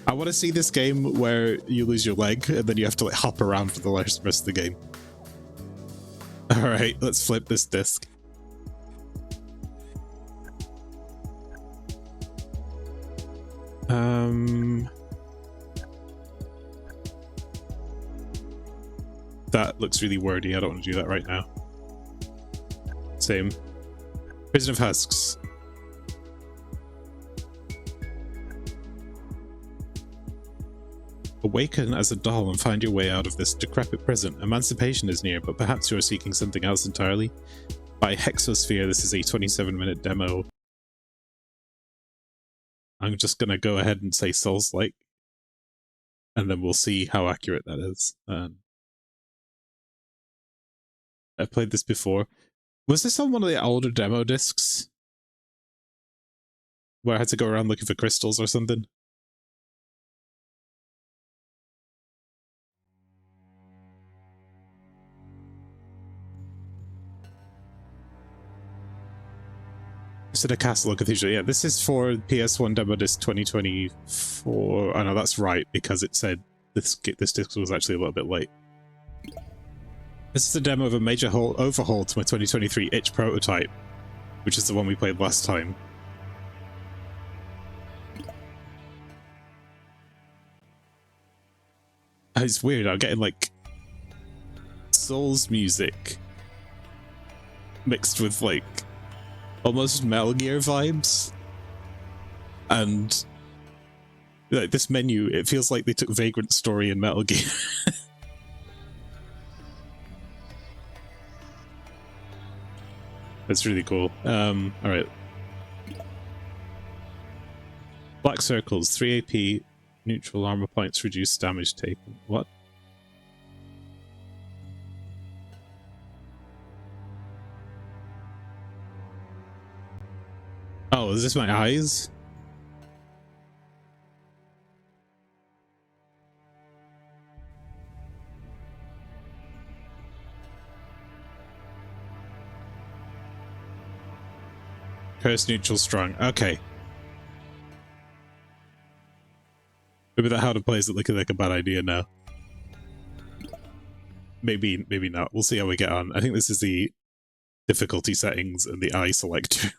I want to see this game where you lose your leg and then you have to like hop around for the rest of the game. Alright, let's flip this disc. That looks really wordy. I don't want to do that right now. Same. Prison of Husks. Awaken as a doll and find your way out of this decrepit prison. Emancipation is near, but perhaps you are seeking something else entirely. By Hexosphere, this is a 27-minute demo. I'm just gonna go ahead and say Souls-like, and then we'll see how accurate that is. I've played this before. Was this on one of the older demo discs? Where I had to go around looking for crystals or something? Instead of Castle or Cathedral. Yeah, this is for PS1 Demo Disc 2024. Oh no, that's right, because it said this disc was actually a little bit late. This is a demo of a major overhaul to my 2023 itch prototype, which is the one we played last time. It's weird, I'm getting like Souls music mixed with like almost Metal Gear vibes, and like this menu, it feels like they took Vagrant Story and Metal Gear. That's really cool. Alright. Black circles, 3 AP, neutral armor points, reduce damage taken. What? Oh, is this my eyes? Curse neutral strong. Okay. Maybe that how to play is looking like a bad idea now. Maybe not. We'll see how we get on. I think this is the difficulty settings and the eye selector.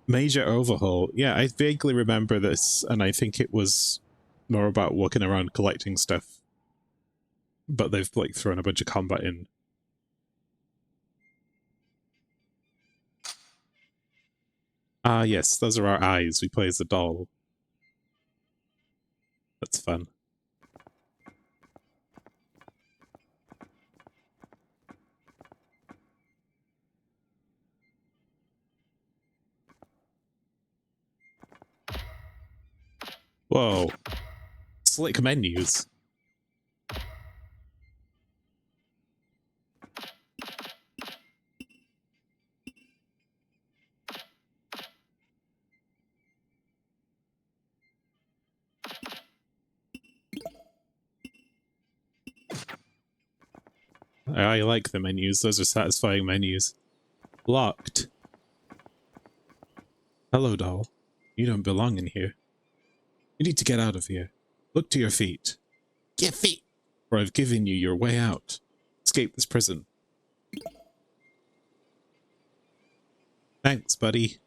Major overhaul. Yeah, I vaguely remember this, and I think it was more about walking around collecting stuff. But they've like thrown a bunch of combat in. Ah, yes, those are our eyes. We play as a doll. That's fun. Whoa. Slick menus. I like the menus. Those are satisfying menus. Locked. Hello, doll. You don't belong in here. You need to get out of here. Look to your feet. Get feet! For I've given you your way out. Escape this prison. Thanks, buddy.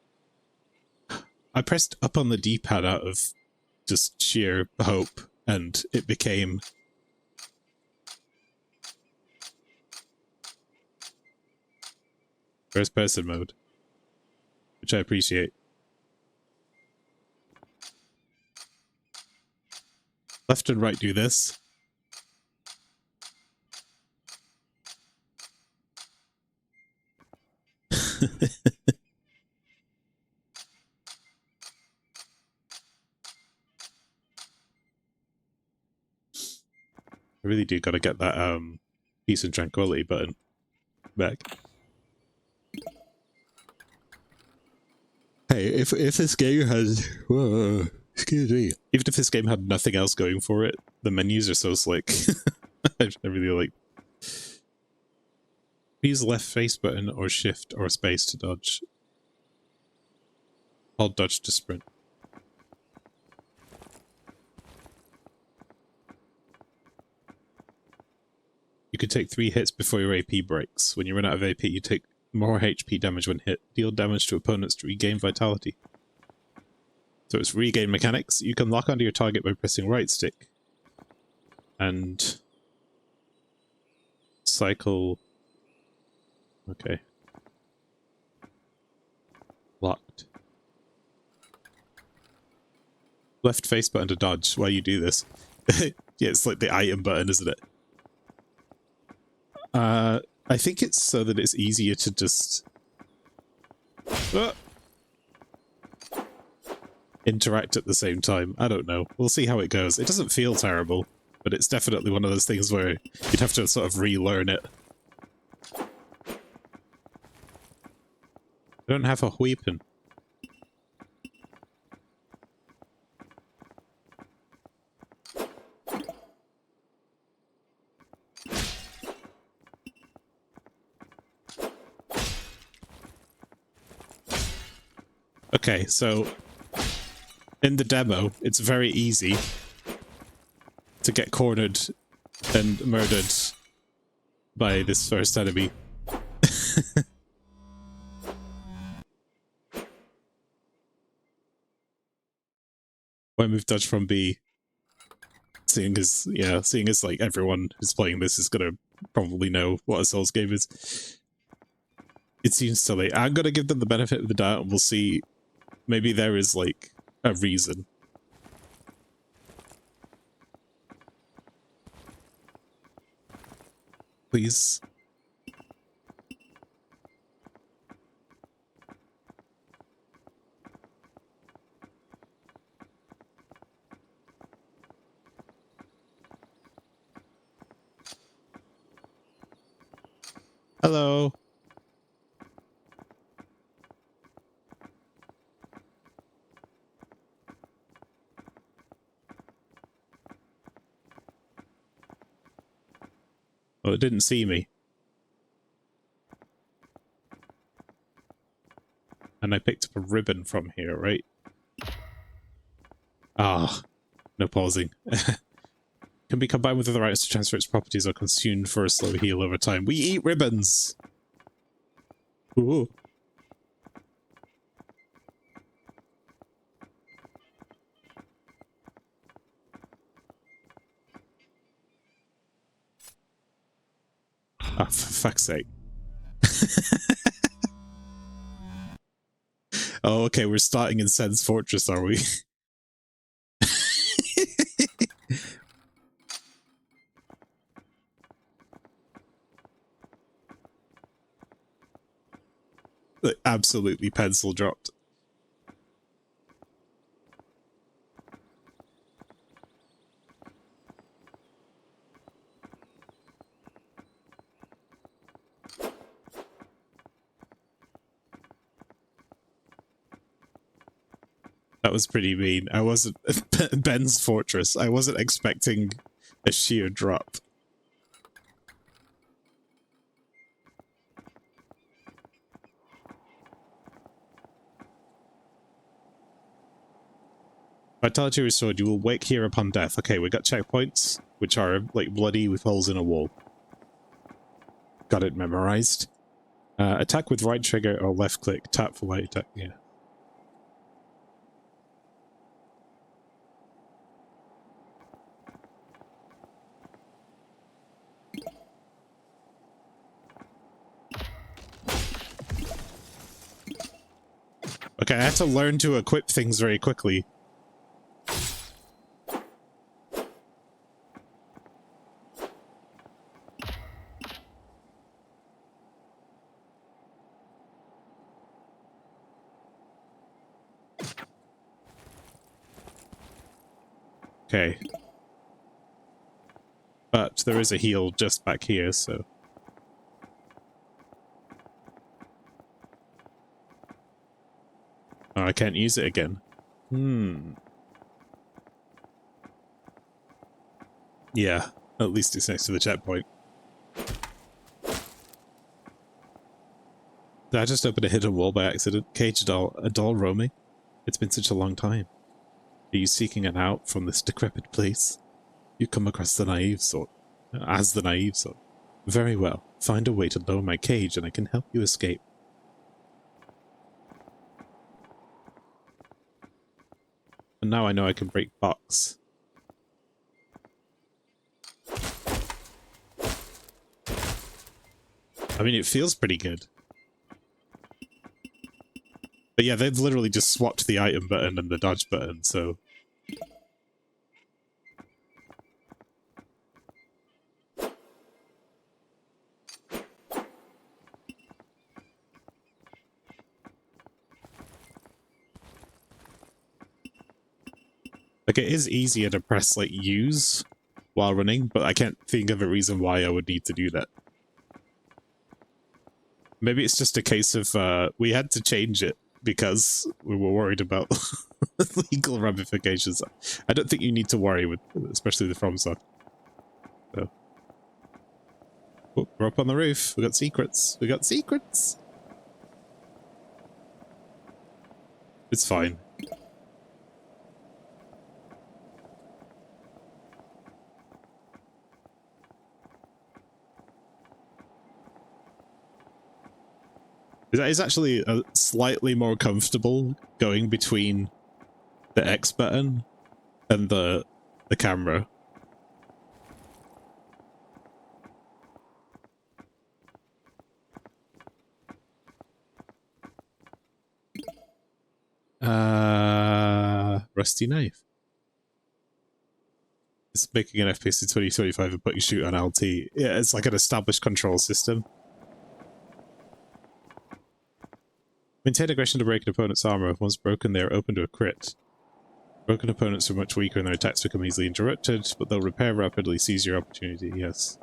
I pressed up on the D-pad out of just sheer hope, and it became... first person mode. Which I appreciate. Left and right do this. I really do gotta get that peace and tranquility button back. Hey, if this game has excuse me. Even if this game had nothing else going for it, the menus are so slick. I really like. Use left face button or shift or space to dodge. Hold dodge to sprint. You can take 3 hits before your AP breaks. When you run out of AP, you take more HP damage when hit. Deal damage to opponents to regain vitality. So it's regain mechanics. You can lock onto your target by pressing right stick. And... cycle... okay. Locked. Left face button to dodge while you do this. Yeah, it's like the item button, isn't it? I think it's so that it's easier to just... interact at the same time. I don't know. We'll see how it goes. It doesn't feel terrible, but it's definitely one of those things where you'd have to sort of relearn it. I don't have a weapon. Okay, so in the demo, it's very easy to get cornered and murdered by this first enemy. Why move dodge from B? Seeing as like everyone who's playing this is gonna probably know what a Souls game is. It seems silly. I'm gonna give them the benefit of the doubt and we'll see. Maybe there is like a reason. please. Hello. Oh, it didn't see me. And I picked up a ribbon from here, right? Ah, no pausing. Can be combined with other items to transfer its properties or consumed for a slow heal over time. We eat ribbons! Ooh. Ah, for fuck's sake. Oh, okay, we're starting in Sen's Fortress, are we? Absolutely pencil dropped. That was pretty mean. I wasn't... Ben's Fortress. I wasn't expecting a sheer drop. Vitality restored. You will wake here upon death. Okay, we got checkpoints, which are, like, bloody with holes in a wall. Got it memorized. Attack with right trigger or left click. Tap for light attack. Yeah. Okay, I have to learn to equip things very quickly. Okay. But there is a heal just back here, so... Oh, I can't use it again. Yeah, at least it's next to the checkpoint. Did I just open a hidden wall by accident? Cage doll, a doll roaming? It's been such a long time. Are you seeking an out from this decrepit place? You come across the naive sort. As the naive sort. Very well. Find a way to lower my cage and I can help you escape. And now I know I can break box. I mean, it feels pretty good. But yeah, they've literally just swapped the item button and the dodge button, so... Like, it is easier to press, like, use while running, but I can't think of a reason why I would need to do that. Maybe it's just a case of, we had to change it because we were worried about legal ramifications. I don't think you need to worry with, especially the From stuff. So. Oh, we're up on the roof. We got secrets. We got secrets. It's fine. It's actually slightly more comfortable going between the X button and the camera. Rusty knife. It's making an FPS in 2025 and putting shoot on LT. Yeah, it's like an established control system. Maintain aggression to break an opponent's armor. Once broken, they are open to a crit. Broken opponents are much weaker and their attacks become easily interrupted, but they'll repair rapidly. Seize your opportunity, yes.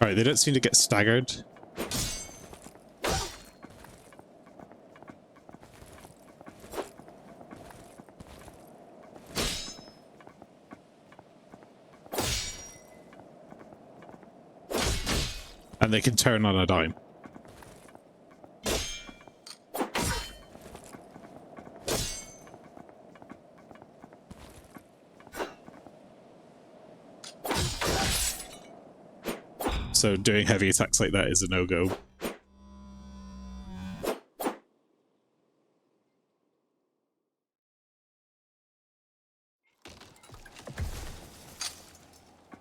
Alright, they don't seem to get staggered. And they can turn on a dime. So doing heavy attacks like that is a no-go.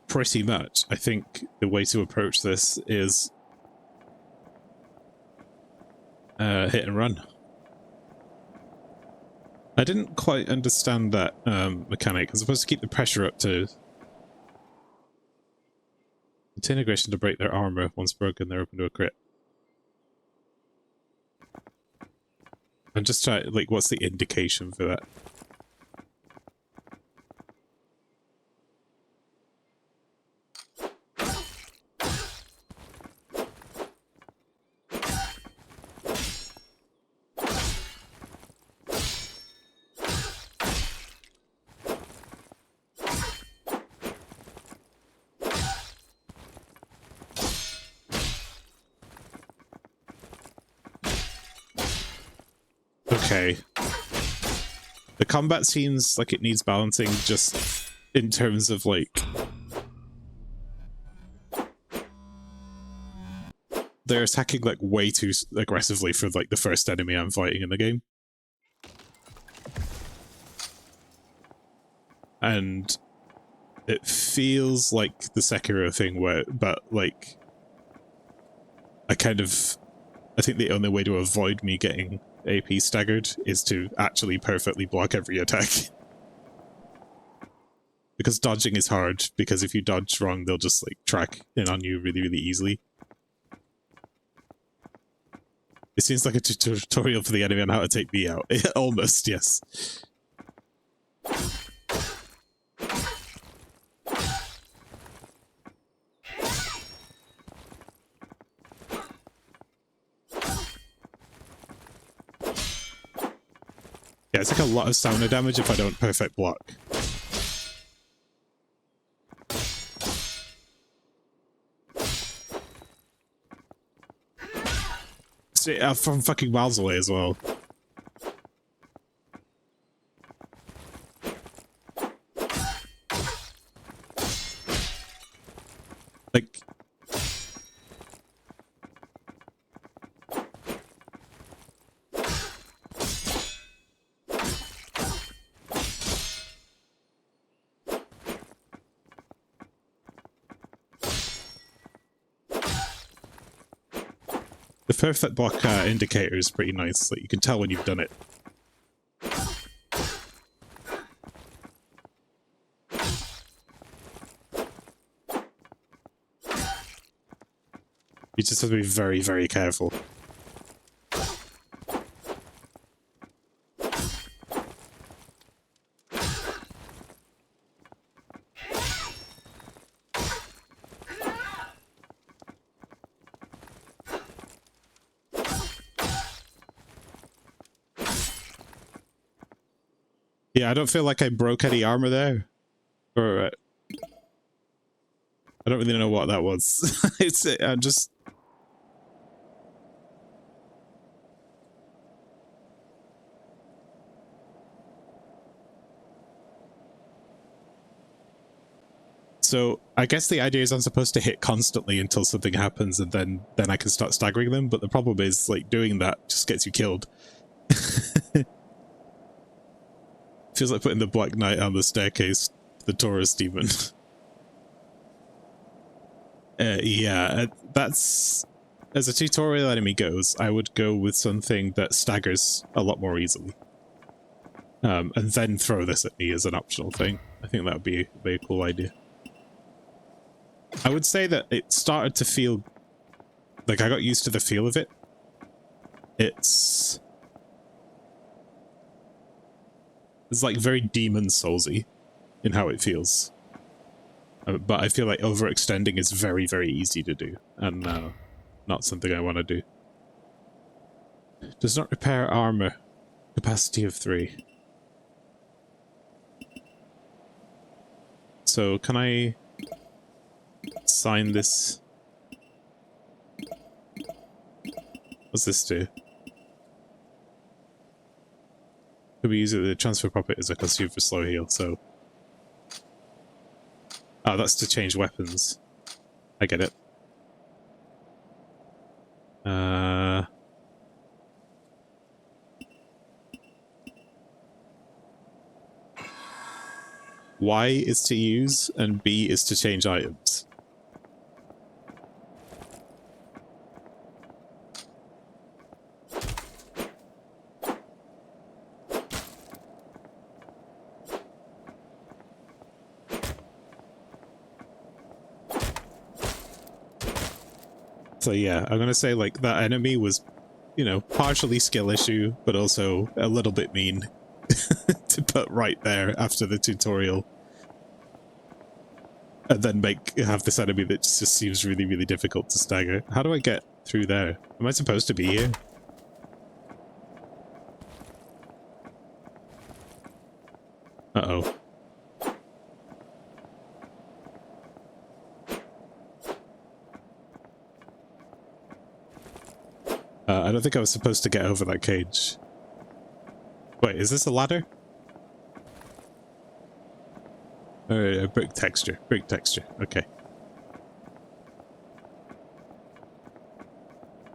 Pretty much. I think the way to approach this is hit and run. I didn't quite understand that mechanic. I'm supposed to keep the pressure up to maintain aggression to break their armor. Once broken, they're open to a crit. I'm just trying, like, what's the indication for that? Okay. The combat seems like it needs balancing just in terms of, like, they're attacking, like, way too aggressively for, like, the first enemy I'm fighting in the game. And it feels like the Sekiro thing where, but, like, I think the only way to avoid me getting AP staggered is to actually perfectly block every attack. Because dodging is hard, because if you dodge wrong, they'll just, like, track in on you really, really easily. It seems like a tutorial for the enemy on how to take me out. Almost, yes. Yeah, it's like a lot of stamina damage if I don't perfect block. See, from fucking miles away as well. Like... The perfect block indicator is pretty nice. Like, you can tell when you've done it. You just have to be very, very careful. Yeah, I don't feel like I broke any armor there. Or I don't really know what that was. It's just... So I guess the idea is I'm supposed to hit constantly until something happens, and then I can start staggering them. But the problem is, like, doing that just gets you killed. Feels like putting the Black Knight on the staircase, the Taurus demon. Yeah, that's... As a tutorial enemy goes, I would go with something that staggers a lot more easily. And then throw this at me as an optional thing. I think that would be a cool idea. I would say that it started to feel... Like, I got used to the feel of it. It's like very Demon Soulsy in how it feels. But I feel like overextending is very, very easy to do. And not something I want to do. Does not repair armor. Capacity of 3. So, can I sign this? What's this do? Could be used as the transfer profit as a consume for slow heal, so... Oh, that's to change weapons. I get it. Y is to use, and B is to change items. So yeah, I'm gonna say, like, that enemy was, you know, partially skill issue, but also a little bit mean to put right there after the tutorial. And then have this enemy that just seems really, really difficult to stagger. How do I get through there? Am I supposed to be here? Uh-oh. I don't think I was supposed to get over that cage. Wait, is this a ladder? Brick texture. Brick texture. Okay.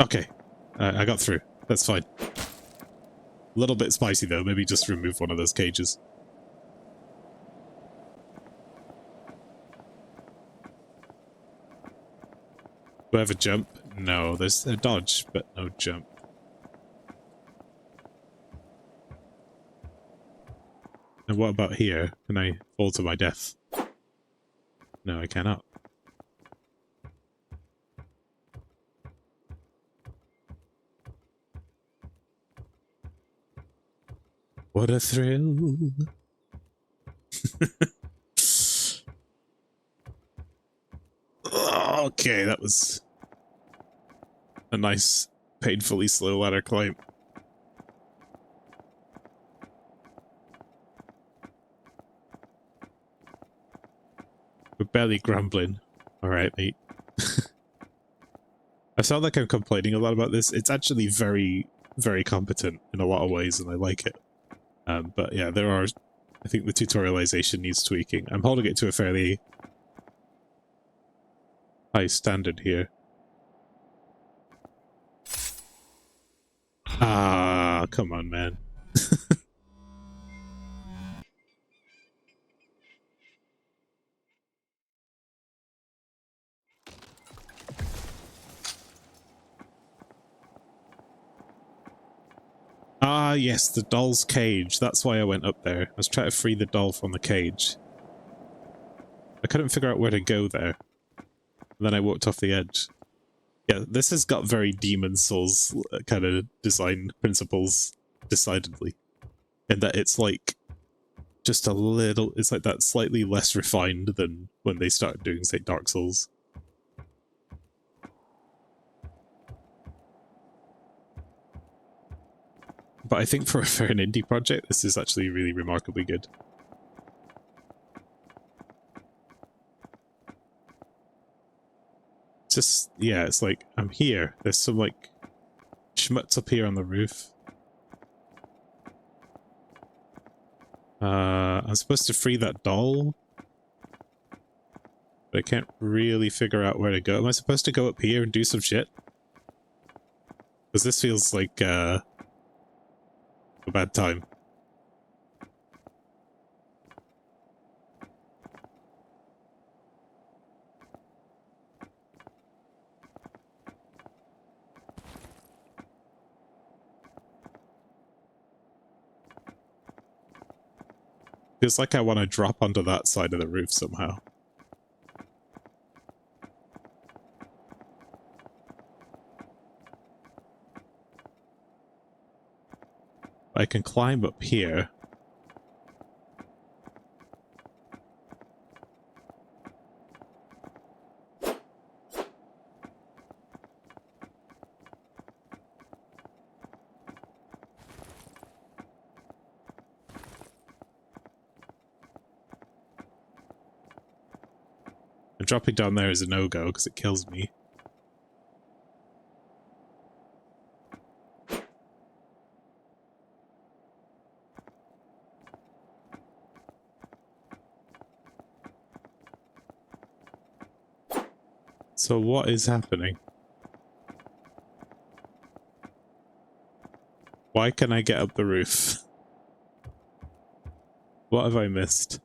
Okay. I got through. That's fine. A little bit spicy, though. Maybe just remove one of those cages. Do I have a jump? No, there's a dodge, but no jump. And what about here? Can I fall to my death? No, I cannot. What a thrill. Okay, that was a nice, painfully slow ladder climb. We're barely grumbling. Alright, mate. I sound like I'm complaining a lot about this. It's actually very, very competent in a lot of ways, and I like it. But yeah, there are... I think the tutorialization needs tweaking. I'm holding it to a fairly high standard here. Ah, come on, man. Ah, yes, the doll's cage. That's why I went up there. I was trying to free the doll from the cage. I couldn't figure out where to go there. And then I walked off the edge. Yeah, this has got very Demon Souls kind of design principles, decidedly. In that it's like, just a little, it's like that slightly less refined than when they started doing, say, Dark Souls. But I think for an indie project, this is actually really remarkably good. Just, yeah, it's like, I'm here. There's some, like, schmutz up here on the roof. I'm supposed to free that doll. But I can't really figure out where to go. Am I supposed to go up here and do some shit? Because this feels like a bad time. Feels like I want to drop onto that side of the roof somehow. I can climb up here. And dropping down there is a no-go because it kills me. So what is happening? Why can I get up the roof? What have I missed?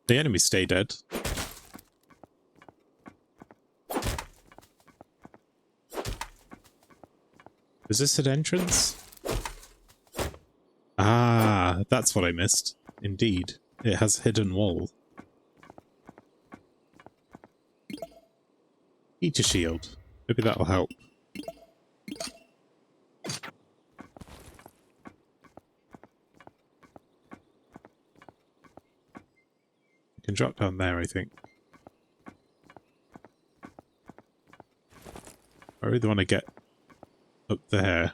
The enemies stay dead. Is this an entrance? Ah, that's what I missed. Indeed. It has a hidden wall. Eat a shield. Maybe that'll help. I can drop down there, I think. I really want to get up there.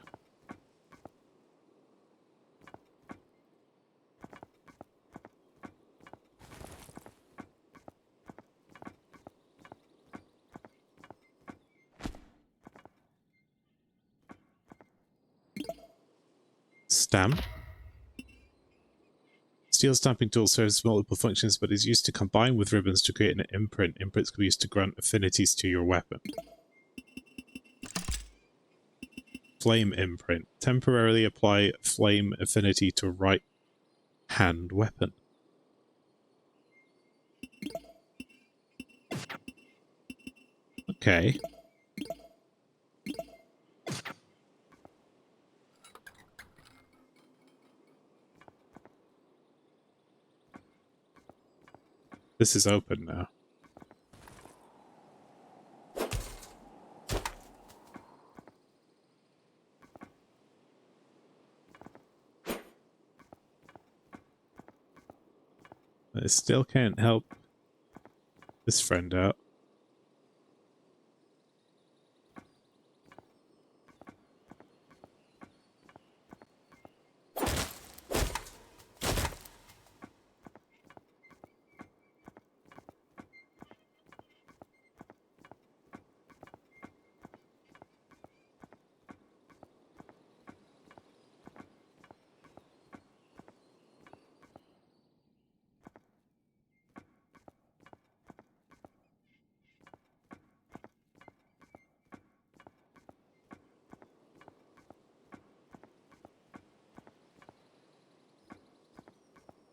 Stamp. Steel stamping tool serves multiple functions, but is used to combine with ribbons to create an imprint. Imprints can be used to grant affinities to your weapon. Flame imprint. Temporarily apply flame affinity to right hand weapon. Okay. This is open now. I still can't help this friend out.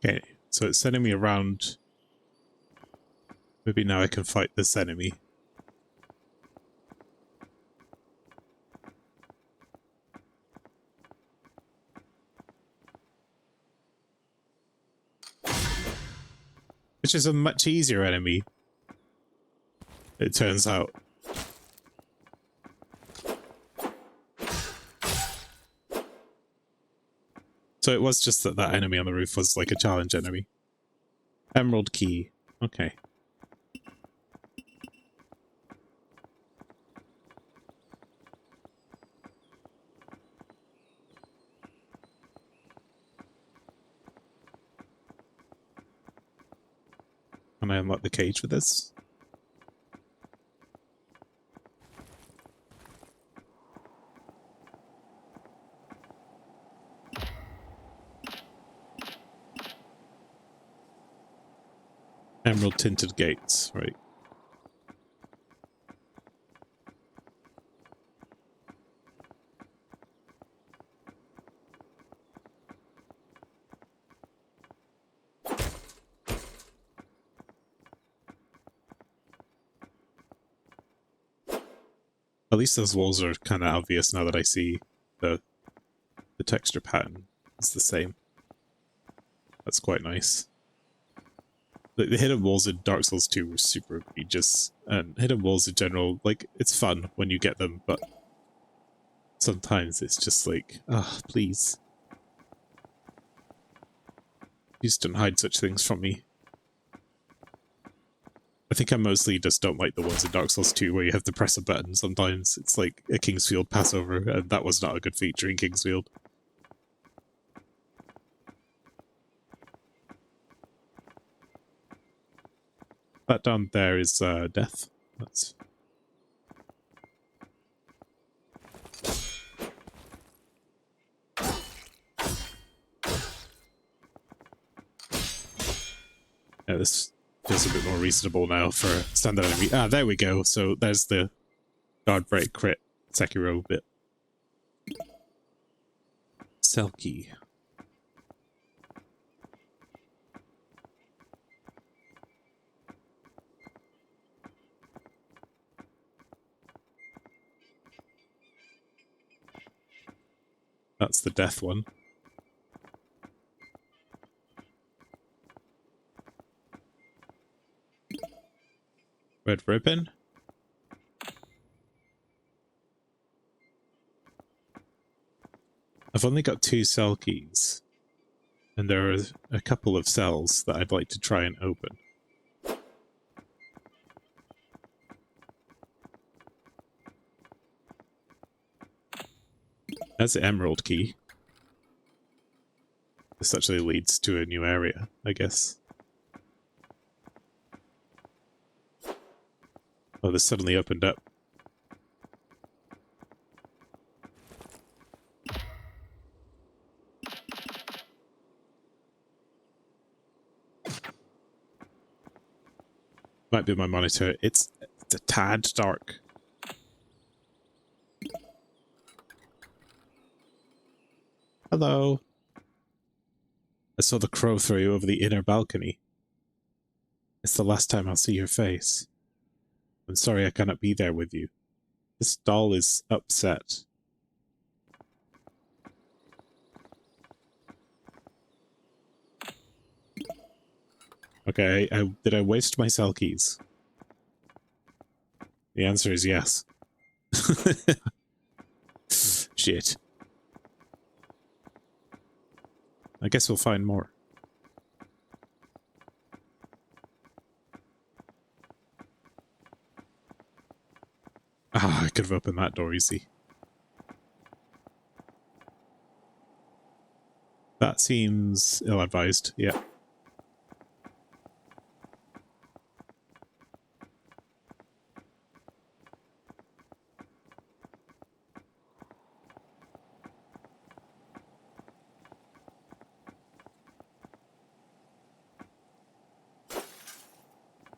Okay, so it's sending me around. Maybe now I can fight this enemy. Which is a much easier enemy, it turns out. So it was just that that enemy on the roof was like a challenge enemy. Emerald key. Okay. Can I unlock the cage with this? Emerald tinted gates, right. At least those walls are kind of obvious now that I see the texture pattern is the same. That's quite nice. The hidden walls in Dark Souls 2 were super egregious, and hidden walls in general, like, it's fun when you get them, but sometimes it's just like, ah, please. Please don't hide such things from me. I think I mostly just don't like the ones in Dark Souls 2 where you have to press a button sometimes. It's like a Kingsfield passover, and that was not a good feature in Kingsfield. That down there is death. That's... Yeah, this feels a bit more reasonable now for a standard enemy. Ah, there we go. So there's the guard break crit Sekiro bit. Selkie. That's the death one. Red ribbon. I've only got 2 cell keys, and there are a couple of cells that I'd like to try and open. That's the emerald key. This actually leads to a new area, I guess. Oh, this suddenly opened up. Might be my monitor. It's a tad dark. Hello. I saw the crow throw you over the inner balcony. It's the last time I'll see your face. I'm sorry I cannot be there with you. This doll is upset. Okay, did I waste my cell keys? The answer is yes. Shit. I guess we'll find more. Ah, I could have opened that door easy. That seems ill-advised, yeah.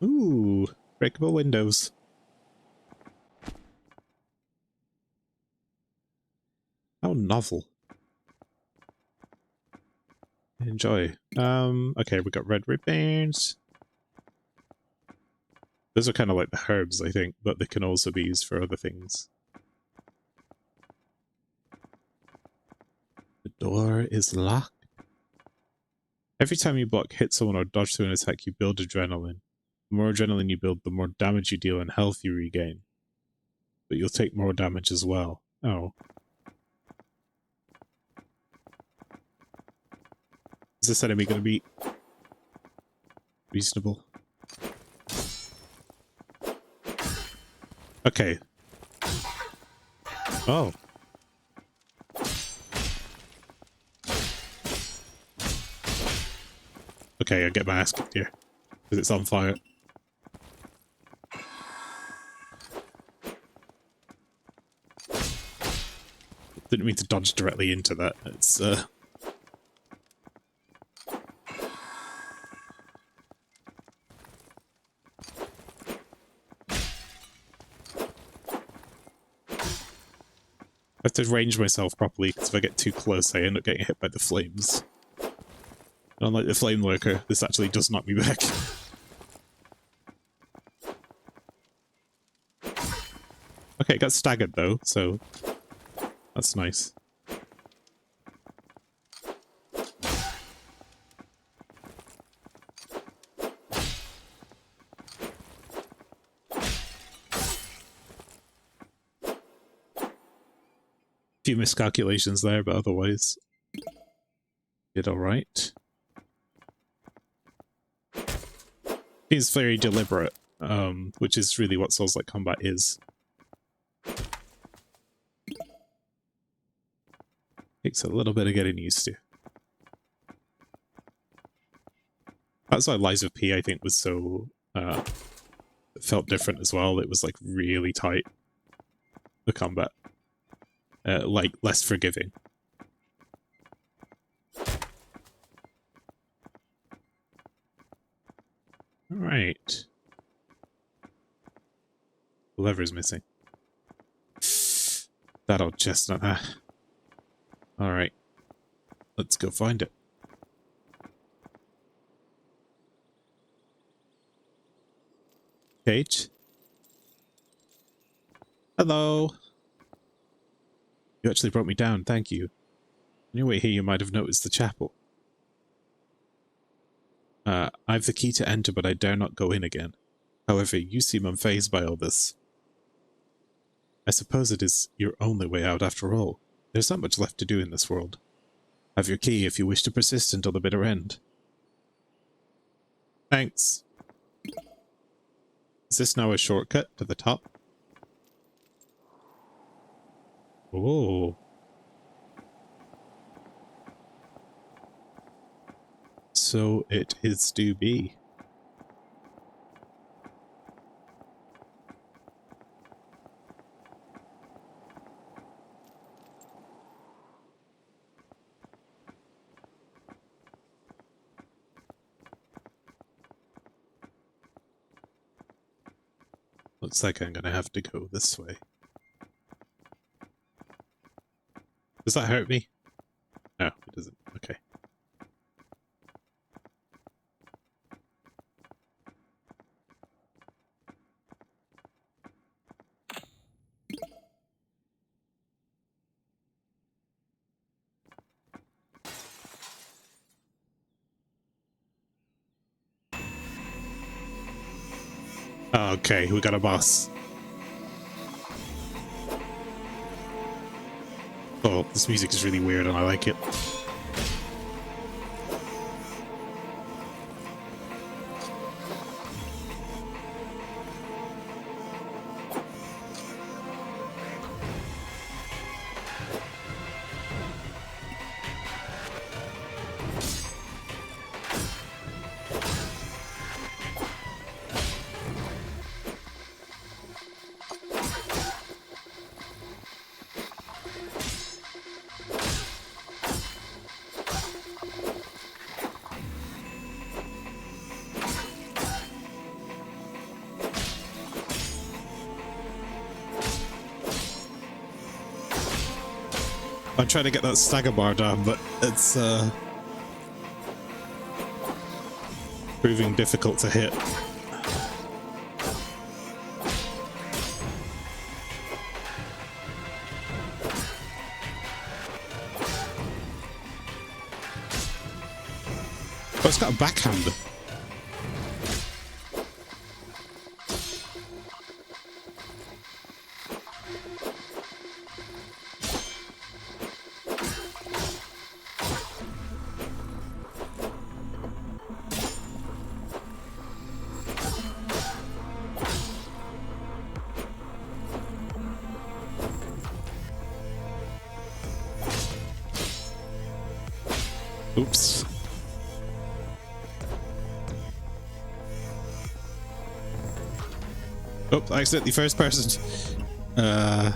Ooh, breakable windows. How novel. Enjoy. Okay, we got red ribbons. Those are kind of like the herbs, I think, but they can also be used for other things. The door is locked. Every time you block, hit someone, or dodge through an attack, you build adrenaline. The more adrenaline you build, the more damage you deal and health you regain. But you'll take more damage as well. Oh. Is this enemy going to be reasonable? Okay. Oh. Okay, I get my ass kicked here. Because it's on fire. Didn't mean to dodge directly into that. It's, have to range myself properly, because if I get too close, I end up getting hit by the flames. And unlike the flame lurker, this actually does knock me back. Okay, it got staggered though, so that's nice. Few miscalculations there, but otherwise did all right. He's very deliberate, which is really what Souls-like combat is. Takes a little bit of getting used to. That's why Lies of P, I think, was so it felt different as well. It was like really tight, the combat. Like less forgiving. Alright. The lever's missing. That old chestnut, huh? Alright. Let's go find it. Cage? Hello! You actually brought me down, thank you. On your way here you might have noticed the chapel. I've the key to enter, but I dare not go in again. However, you seem unfazed by all this. I suppose it is your only way out after all. There's not much left to do in this world. Have your key if you wish to persist until the bitter end. Thanks. Is this now a shortcut to the top? Oh. So it is to be. Looks like I'm gonna have to go this way. Does that hurt me? No, it doesn't. Okay. Okay, we got a boss. Oh, this music is really weird and I like it. I'm trying to get that stagger bar down, but it's proving difficult to hit. Oh, it's got a backhand. Oops. Oh, I accidentally first person. Can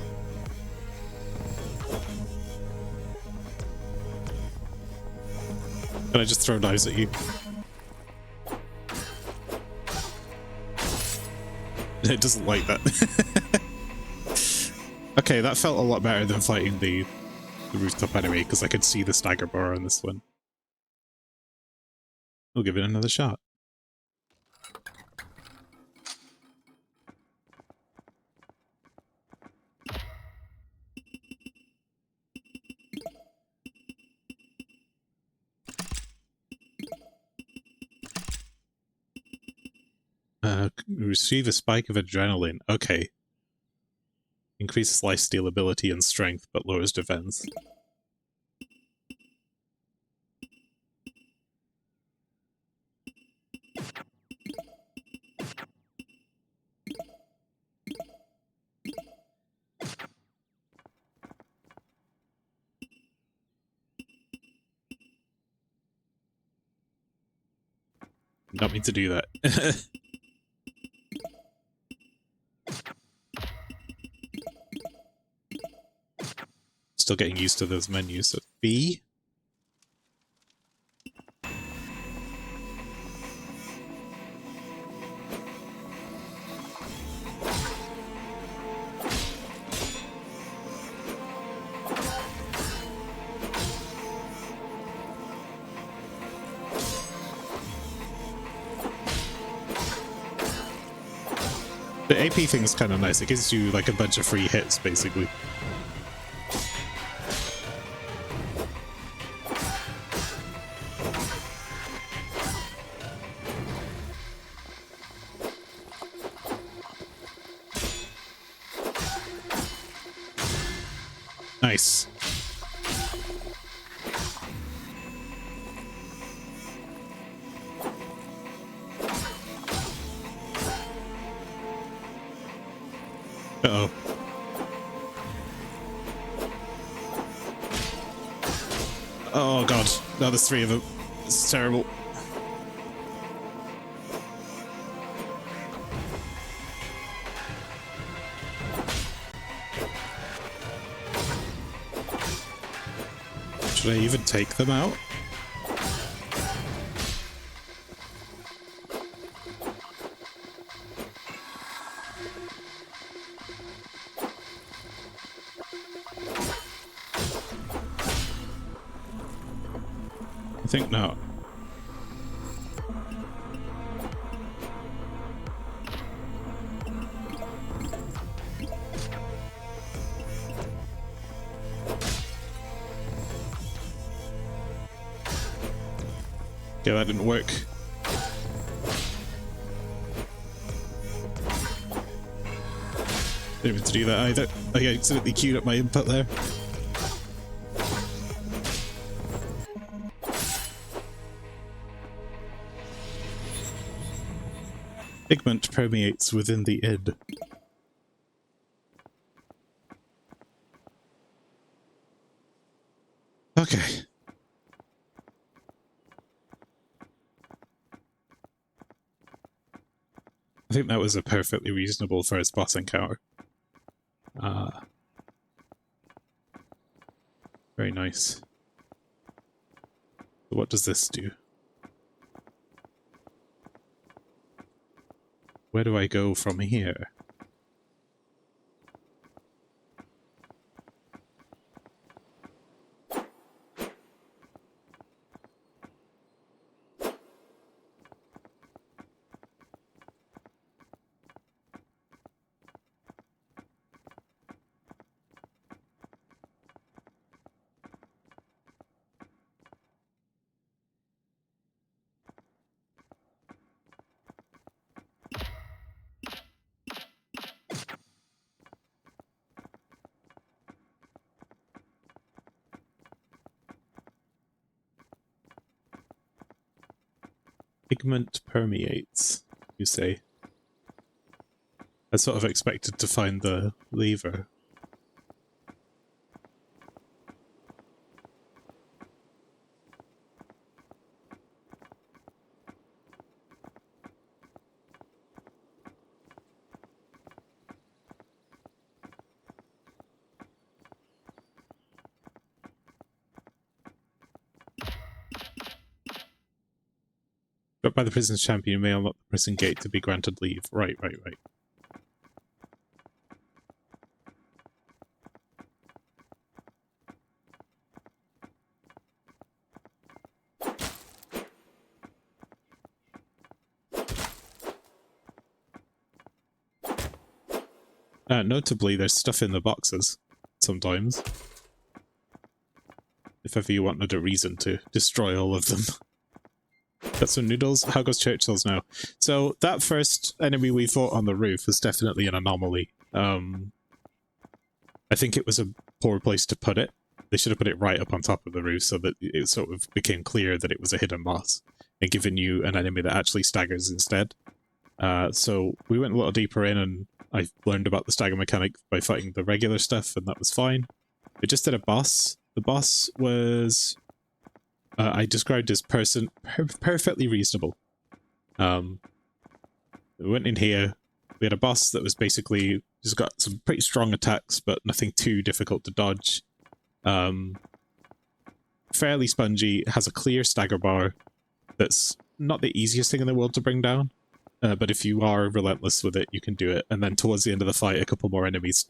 I just throw knives at you? It doesn't like that. Okay, that felt a lot better than fighting the rooftop enemy, because I could see the stagger bar on this one. We'll give it another shot. Receive a spike of adrenaline. Okay. Increases lifesteal ability and strength, but lowers defense. Not mean to do that. Still getting used to those menus. So B. The AP thing's kind of nice. It gives you like a bunch of free hits, basically. Nice. Uh-oh. Oh god, now there's three of them. This is terrible. Should I even take them out? I think not. Yeah, that didn't work. Didn't mean to do that either. I accidentally queued up my input there. Pigment permeates within the id. Okay. I think that was a perfectly reasonable first boss encounter. Very nice. So what does this do? Where do I go from here? Pigment permeates, you say? I sort of expected to find the lever. But by the prison's champion, you may unlock the prison gate to be granted leave. Right. Notably, there's stuff in the boxes sometimes. If ever you wanted a reason to destroy all of them. Got some noodles. How goes Churchill's now? So that first enemy we fought on the roof was definitely an anomaly. I think it was a poor place to put it. They should have put it right up on top of the roof so that it sort of became clear that it was a hidden boss and given you an enemy that actually staggers instead. So we went a little deeper in and I learned about the stagger mechanic by fighting the regular stuff, and that was fine. We just did a boss. The boss was... I described as perfectly reasonable. We went in here. We had a boss that was basically just got some pretty strong attacks, but nothing too difficult to dodge. Fairly spongy, has a clear stagger bar that's not the easiest thing in the world to bring down, but if you are relentless with it, you can do it. And then towards the end of the fight, a couple more enemies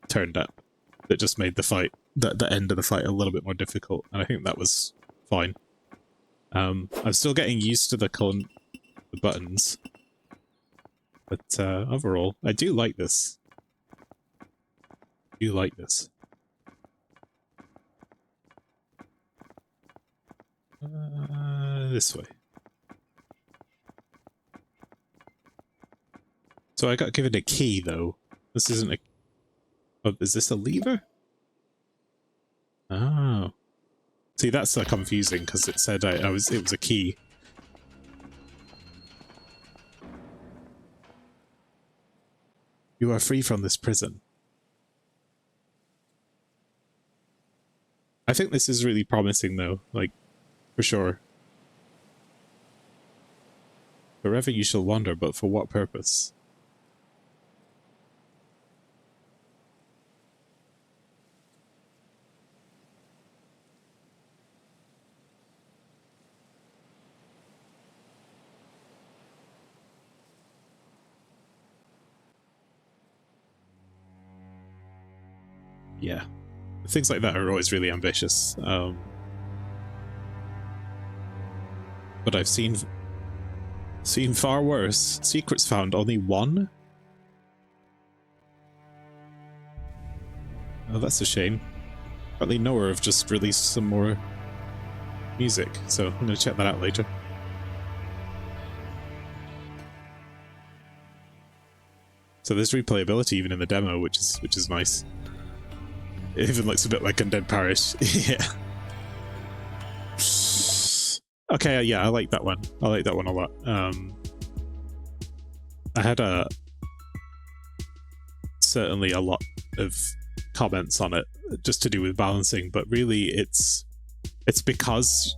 turned up that just made the fight, the end of the fight, a little bit more difficult, and I think that was fine. I'm still getting used to the buttons, but overall, I do like this. I do like this. This way. So I got given a key, though. This isn't a... Oh, is this a lever? Oh. See, that's confusing, because it said it was a key. You are free from this prison. I think this is really promising, though. Like, for sure. Forever you shall wander, but for what purpose? Yeah. Things like that are always really ambitious. But I've seen far worse. Secrets found, only one? Oh, that's a shame. Apparently Noah have just released some more music, so I'm going to check that out later. So there's replayability even in the demo, which is nice. It even looks a bit like Undead Parish. Yeah. Okay, yeah, I like that one. I like that one a lot. I had certainly a lot of comments on it just to do with balancing, but really it's because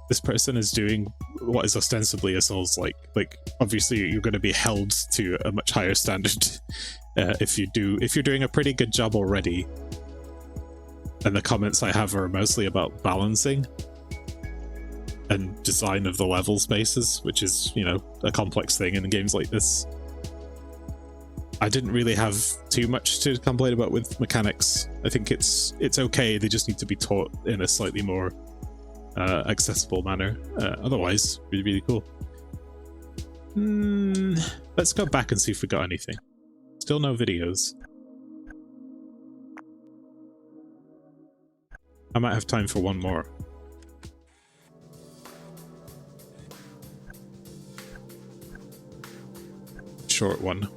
this person is doing what is ostensibly a Souls-like. Like, obviously you're going to be held to a much higher standard if you're doing a pretty good job already. And the comments I have are mostly about balancing and design of the level spaces, which is, you know, a complex thing in games like this. I didn't really have too much to complain about with mechanics. I think it's okay, they just need to be taught in a slightly more accessible manner. Otherwise, really, really cool. Let's go back and see if we got anything. Still no videos. I might have time for one more. Short one.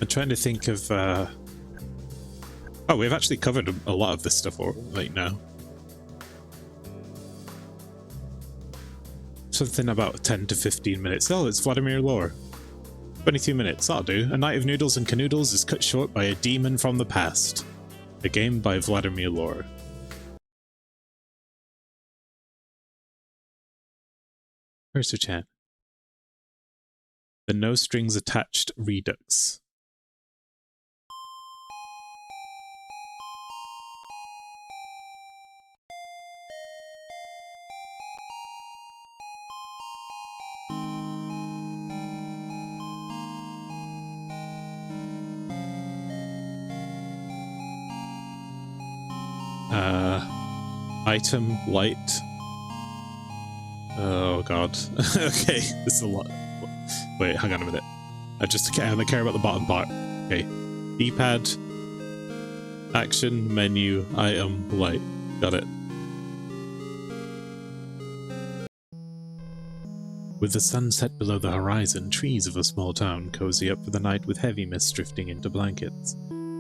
I'm trying to think of oh, we've actually covered a lot of this stuff right now. Something about 10 to 15 minutes. Oh, it's Vladimir lore. 22 minutes, that'll do. A night of noodles and canoodles is cut short by a demon from the past. A game by Vladimir lore. Where's the chat? The no strings attached redux. Item, light. Oh god. Okay, this is a lot. Wait, hang on a minute. I only care about the bottom part. Okay. D-pad, action, menu, item, light. Got it. With the sun set below the horizon, trees of a small town cozy up for the night with heavy mist drifting into blankets.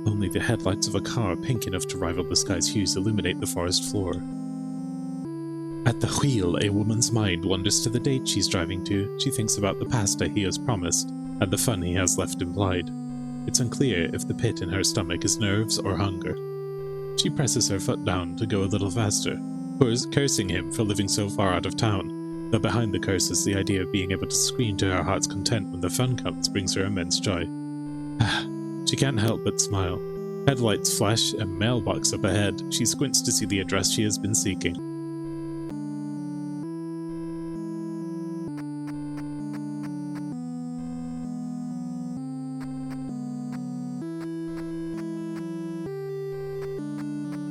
Only the headlights of a car, pink enough to rival the sky's hues, illuminate the forest floor. At the wheel, a woman's mind wanders to the date she's driving to. She thinks about the pasta he has promised, and the fun he has left implied. It's unclear if the pit in her stomach is nerves or hunger. She presses her foot down to go a little faster, cursing him for living so far out of town, though behind the curse is the idea of being able to scream to her heart's content when the fun comes brings her immense joy. She can't help but smile. Headlights flash, a mailbox up ahead. She squints to see the address she has been seeking.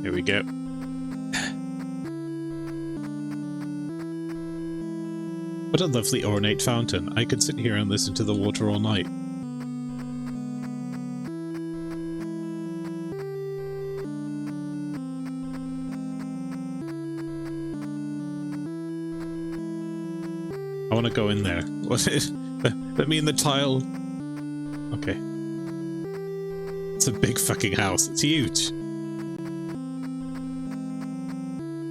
Here we go. What a lovely ornate fountain. I could sit here and listen to the water all night. I want to go in there. What is? Let me in the tile. Okay. It's a big fucking house. It's huge.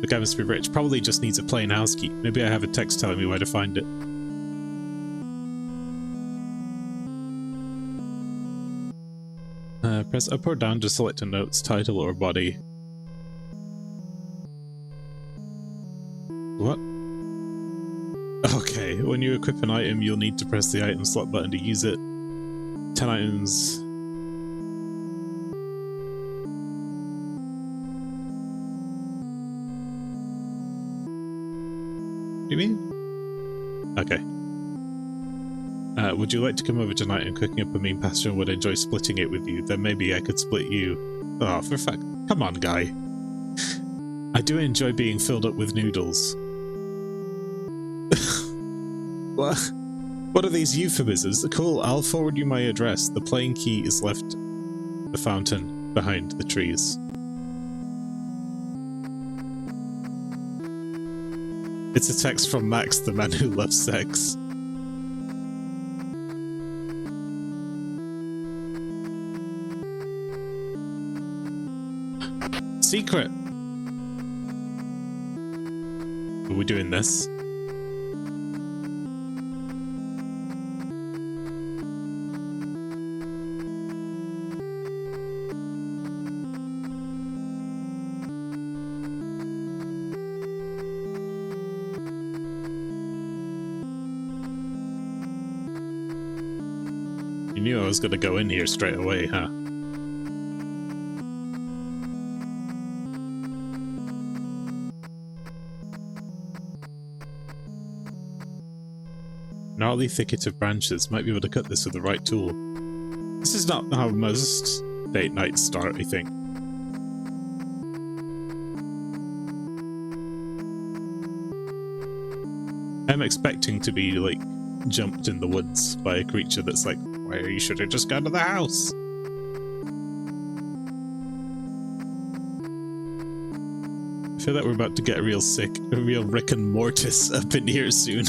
The guy must be rich. Probably just needs a plain house key. Maybe I have a text telling me where to find it. Press up or down to select a note's title or body. What? Okay, when you equip an item, you'll need to press the item slot button to use it. 10 items. What do you mean? Okay. Would you like to come over tonight and cooking up a mean pasta and would enjoy splitting it with you? Then maybe I could split you. Oh, for fuck. Come on, guy. I do enjoy being filled up with noodles. What are these euphemisms? Cool, I'll forward you my address. The playing key is left the fountain behind the trees. It's a text from Max, the man who loves sex. Secret! Are we doing this? You knew I was gonna go in here straight away, huh? Gnarly thicket of branches. Might be able to cut this with the right tool. This is not how most date nights start, I think. I'm expecting to be, like, jumped in the woods by a creature that's like, well, you should have just gone to the house. I feel like we're about to get a real Rick and Mortis up in here soon.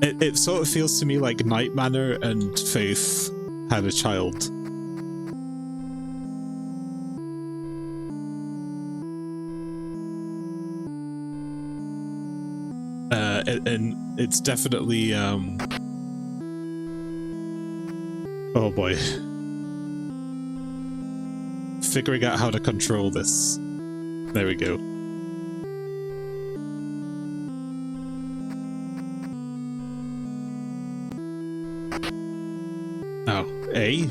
It sort of feels to me like Night Manor and Faith had a child. And it's definitely, oh boy. Figuring out how to control this. There we go. Oh, A?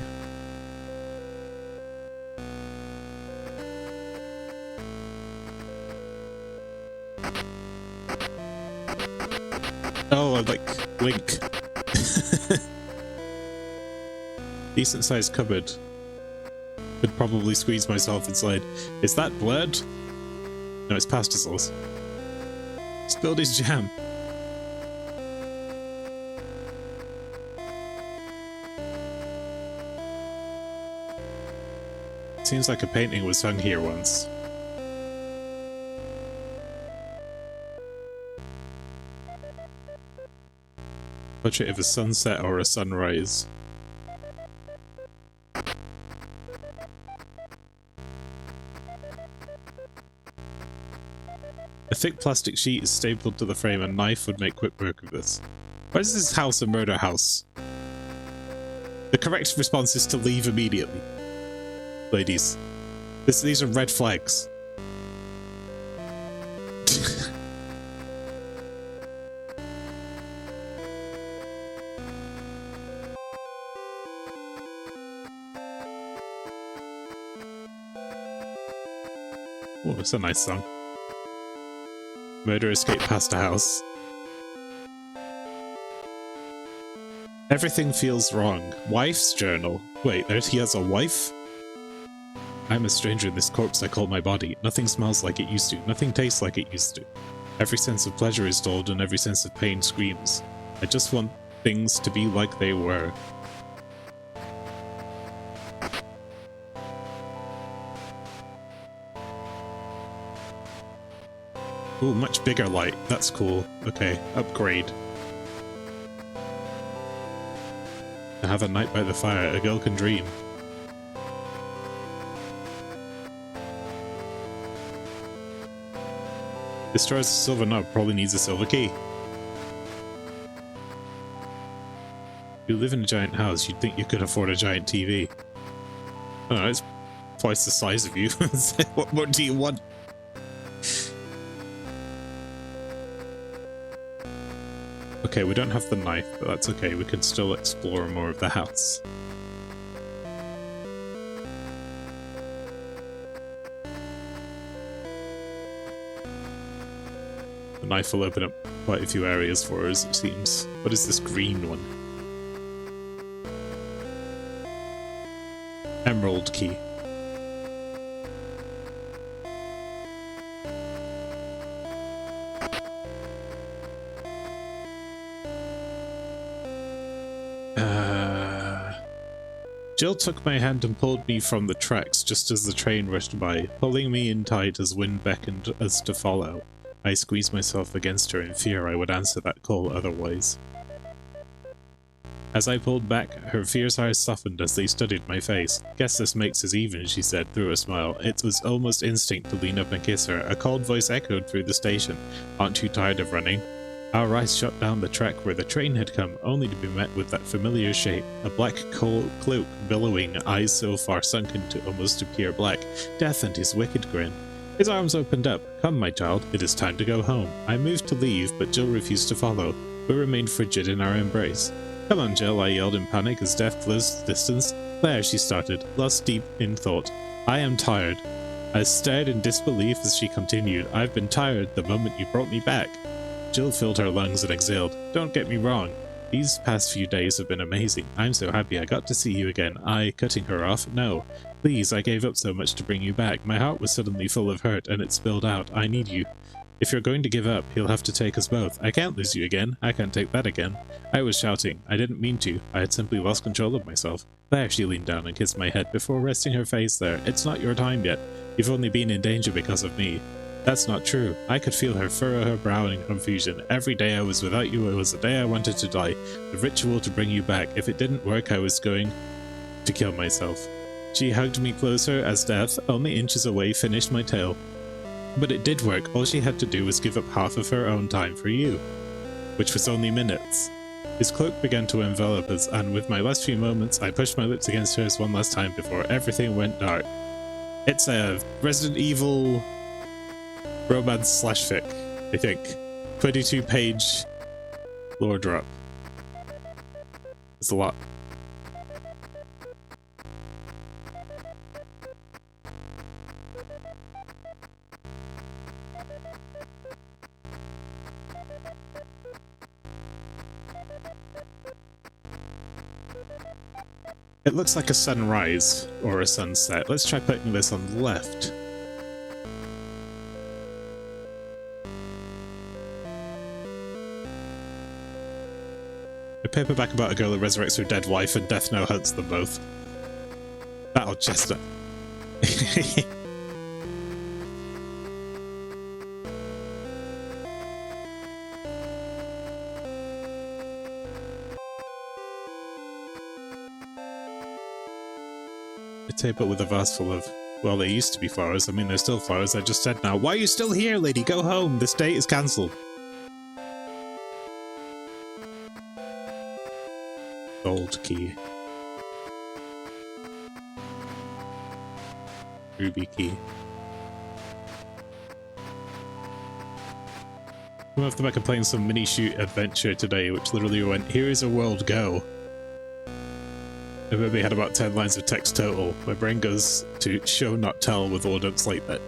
Oh, like Link. Decent sized cupboard. Could probably squeeze myself inside. Is that blood? No, it's pasta sauce. Spilled his jam. Seems like a painting was hung here once. Portrait of a sunset or a sunrise. A thick plastic sheet is stapled to the frame. A knife would make quick work of this. Why is this house a murder house? The correct response is to leave immediately. Ladies, these are red flags. Oh, it's a nice song. Murder escaped past a house. Everything feels wrong. Wife's journal. Wait, he has a wife? I'm a stranger in this corpse I call my body. Nothing smells like it used to. Nothing tastes like it used to. Every sense of pleasure is dulled and every sense of pain screams. I just want things to be like they were. Ooh, much bigger light. That's cool. Okay, upgrade. To have a night by the fire, a girl can dream. Destroys a silver knob, probably needs a silver key. You live in a giant house, you'd think you could afford a giant TV. I don't know, it's twice the size of you. What more do you want? Okay, we don't have the knife, but that's okay, we can still explore more of the house. The knife will open up quite a few areas for us, it seems. What is this green one? Emerald key. Jill took my hand and pulled me from the tracks just as the train rushed by, pulling me in tight as wind beckoned us to follow. I squeezed myself against her in fear I would answer that call otherwise. As I pulled back, her fierce eyes softened as they studied my face. Guess this makes us even, she said through a smile. It was almost instinct to lean up and kiss her. A cold voice echoed through the station. Aren't you tired of running? Our eyes shot down the track where the train had come, only to be met with that familiar shape. A black cloak billowing, eyes so far sunken to almost appear black. Death and his wicked grin. His arms opened up. Come, my child, it is time to go home. I moved to leave, but Jill refused to follow. We remained frigid in our embrace. Come on, Jill, I yelled in panic as death closed the distance. There, she started, lost deep in thought. I am tired. I stared in disbelief as she continued. I've been tired the moment you brought me back. Jill filled her lungs and exhaled. Don't get me wrong. These past few days have been amazing. I'm so happy I got to see you again. Cutting her off. No. Please, I gave up so much to bring you back. My heart was suddenly full of hurt and it spilled out. I need you. If you're going to give up, he'll have to take us both. I can't lose you again. I can't take that again. I was shouting. I didn't mean to. I had simply lost control of myself. There, she leaned down and kissed my head before resting her face there. It's not your time yet. You've only been in danger because of me. That's not true. I could feel her furrow her brow in confusion. Every day I was without you, it was the day I wanted to die. The ritual to bring you back. If it didn't work, I was going to kill myself. She hugged me closer as death, only inches away, finished my tale. But it did work. All she had to do was give up half of her own time for you, which was only minutes. His cloak began to envelop us, and with my last few moments, I pushed my lips against hers one last time before everything went dark. It's a Resident Evil romance / fic, I think. 22-page lore drop. It's a lot. It looks like a sunrise or a sunset. Let's try putting this on the left. A paperback about a girl who resurrects her dead wife and Death Note hunts them both. That'll just it. A table with a vase full of, well, they used to be flowers. I mean, they're still flowers. I just said now. Why are you still here, lady? Go home. This date is cancelled. Gold key. Ruby key. Some of them are playing some mini shoot adventure today, which literally went, here is a world, go. I maybe had about 10 lines of text total. My brain goes to show not tell with ordnance like that.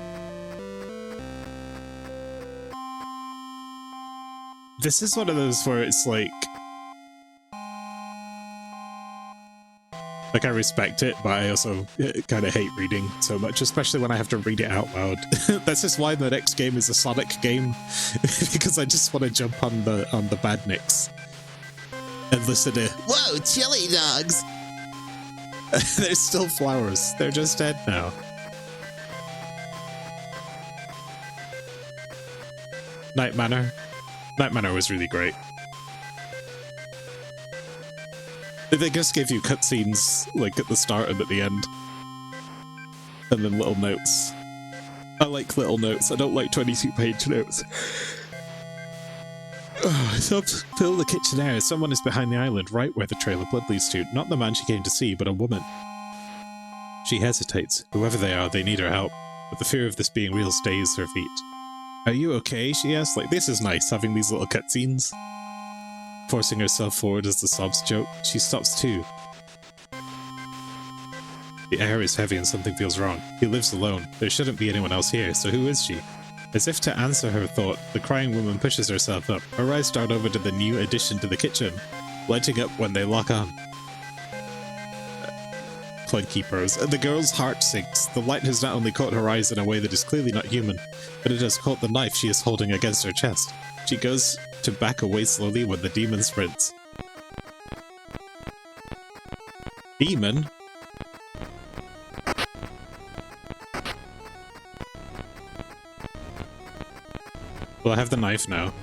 This is one of those where it's like I respect it, but I also kind of hate reading so much, especially when I have to read it out loud. That's just why the next game is a Sonic game, because I just want to jump on the badniks and listen to, whoa, chili dogs! They're still flowers. They're just dead now. Night Manor. Night Manor was really great. They just give you cutscenes, like at the start and at the end. And then little notes. I like little notes. I don't like 22-page notes. So fill the kitchen air. Someone is behind the island, right where the trail of blood leads to. Not the man she came to see, but a woman. She hesitates. Whoever they are, they need her help. But the fear of this being real stays her feet. Are you okay? She asks. Like, this is nice, having these little cutscenes. Forcing herself forward as the sobs choke, she stops too. The air is heavy and something feels wrong. He lives alone. There shouldn't be anyone else here, so who is she? As if to answer her thought, the crying woman pushes herself up. Her eyes start over to the new addition to the kitchen, lighting up when they lock on. Clunky prose. The girl's heart sinks. The light has not only caught her eyes in a way that is clearly not human, but it has caught the knife she is holding against her chest. She goes to back away slowly when the demon sprints. Demon? Well, I have the knife now.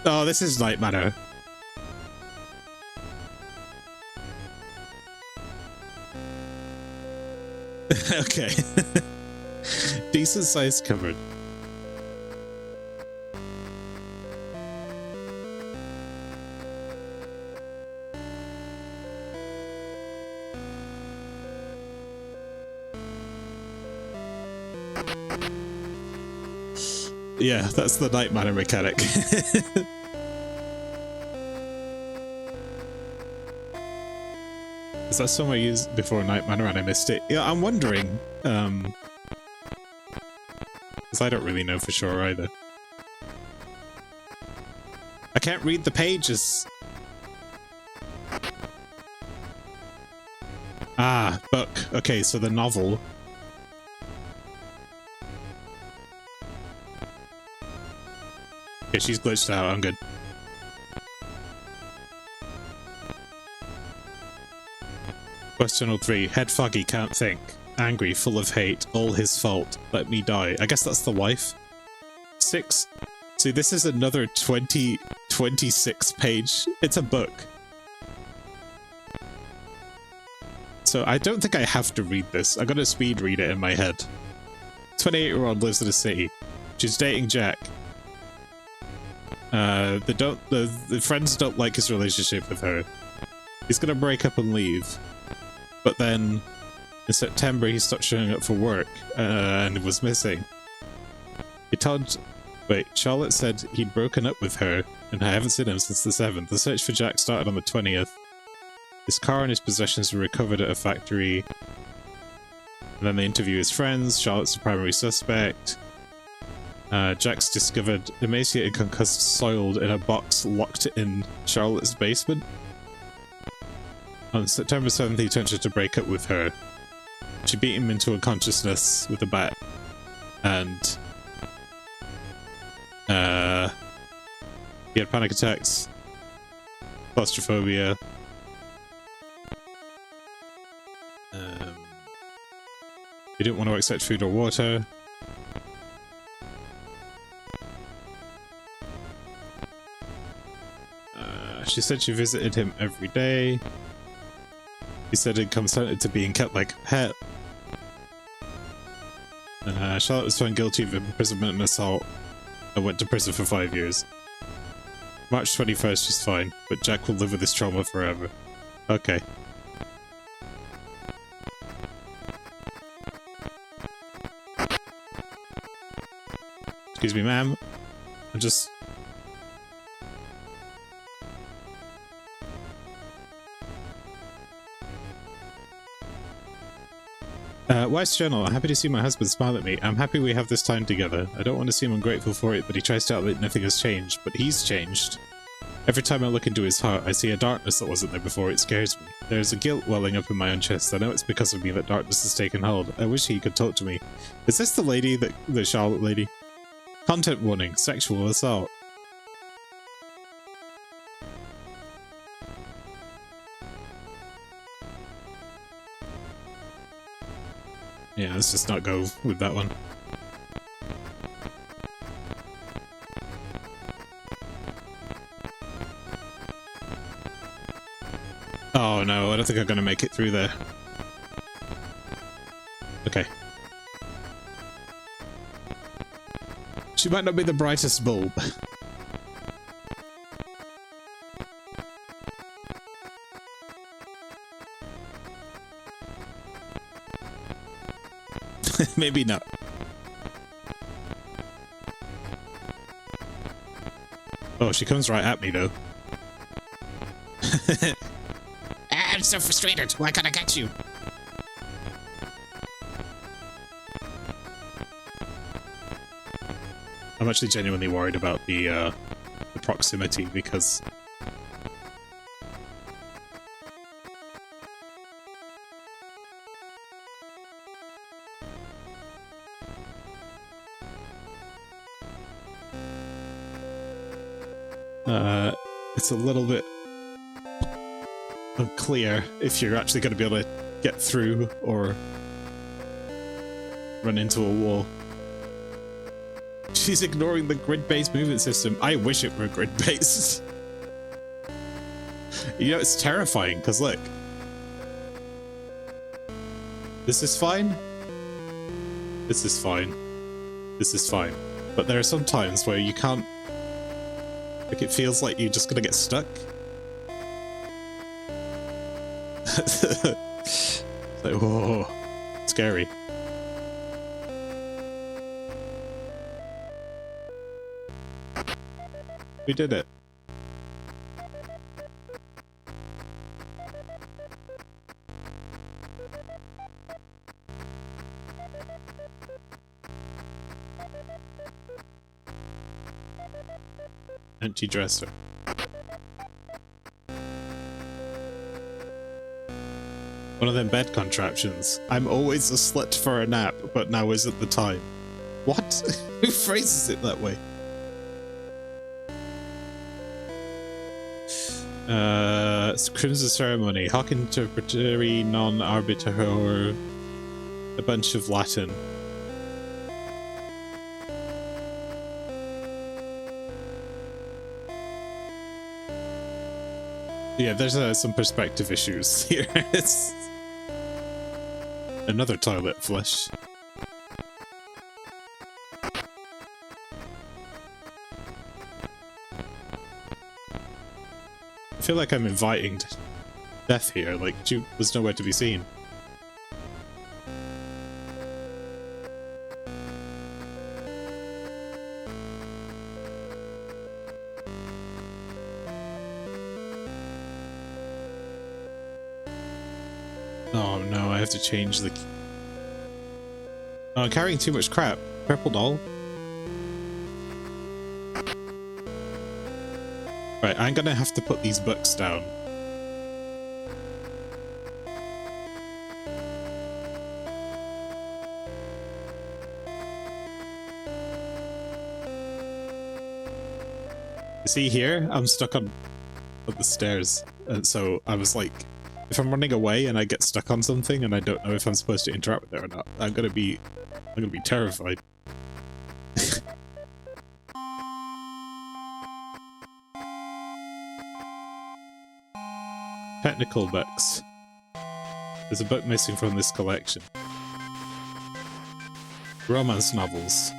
Oh, this is Night Manor. Okay. Decent sized cupboard. Yeah, that's the Night Manor mechanic. Is that somewhere used before Night Manor and I missed it? Yeah, I'm wondering. Because I don't really know for sure either. I can't read the pages. Ah, book. Okay, so the novel. Okay, she's glitched out. I'm good. Question 03. Head foggy, can't think. Angry, full of hate. All his fault. Let me die. I guess that's the wife. 6. See, this is another 26 page. It's a book. So I don't think I have to read this. I'm gonna speed read it in my head. 28-year-old lives in a city. She's dating Jack. The friends don't like his relationship with her. He's gonna break up and leave. But then, in September, he stopped showing up for work, and was missing. Charlotte said he'd broken up with her, and I haven't seen him since the 7th. The search for Jack started on the 20th. His car and his possessions were recovered at a factory. And then they interview his friends. Charlotte's the primary suspect. Jack's discovered emaciated, concussed, soiled in a box locked in Charlotte's basement. On September 7th, he attempted to break up with her. She beat him into unconsciousness with a bat, and he had panic attacks, claustrophobia. He didn't want to accept food or water. She said she visited him every day. He said it consented to being kept like a pet. Charlotte was found guilty of imprisonment and assault and went to prison for 5 years. March 21st, she's fine, but Jack will live with this trauma forever. Okay. Excuse me, ma'am. I'm just... Wife's journal. I'm happy to see my husband smile at me. I'm happy we have this time together. I don't want to seem ungrateful for it, but he tries to act like nothing has changed. But he's changed. Every time I look into his heart, I see a darkness that wasn't there before. It scares me. There's a guilt welling up in my own chest. I know it's because of me that darkness has taken hold. I wish he could talk to me. Is this the lady, the Charlotte lady? Content warning. Sexual assault. Yeah, let's just not go with that one. Oh no, I don't think I'm gonna make it through there. Okay. She might not be the brightest bulb. Maybe not. Oh, she comes right at me though. I'm so frustrated. Why can't I catch you? I'm actually genuinely worried about the proximity because it's a little bit unclear if you're actually going to be able to get through or run into a wall. She's ignoring the grid-based movement system. I wish it were grid-based. You know, it's terrifying, because look. This is fine. This is fine. This is fine. But there are some times where you can't... Like, it feels like you're just gonna get stuck. It's like, whoa. Scary. We did it. Empty dresser. One of them bed contraptions. I'm always a slut for a nap, but now isn't the time. What? Who phrases it that way? Crimson Ceremony. Hoc interpretari non arbiter. A bunch of Latin. Yeah, there's some perspective issues here. It's another toilet flush. I feel like I'm inviting death here, like, there's nowhere to be seen. Oh no, I have to change the... Oh, I'm carrying too much crap. Purple doll. Right, I'm gonna have to put these books down. See here? I'm stuck on the stairs. And so I was like, if I'm running away and I get stuck on something and I don't know if I'm supposed to interact with it or not, I'm gonna be terrified. Technical books. There's a book missing from this collection. Romance novels.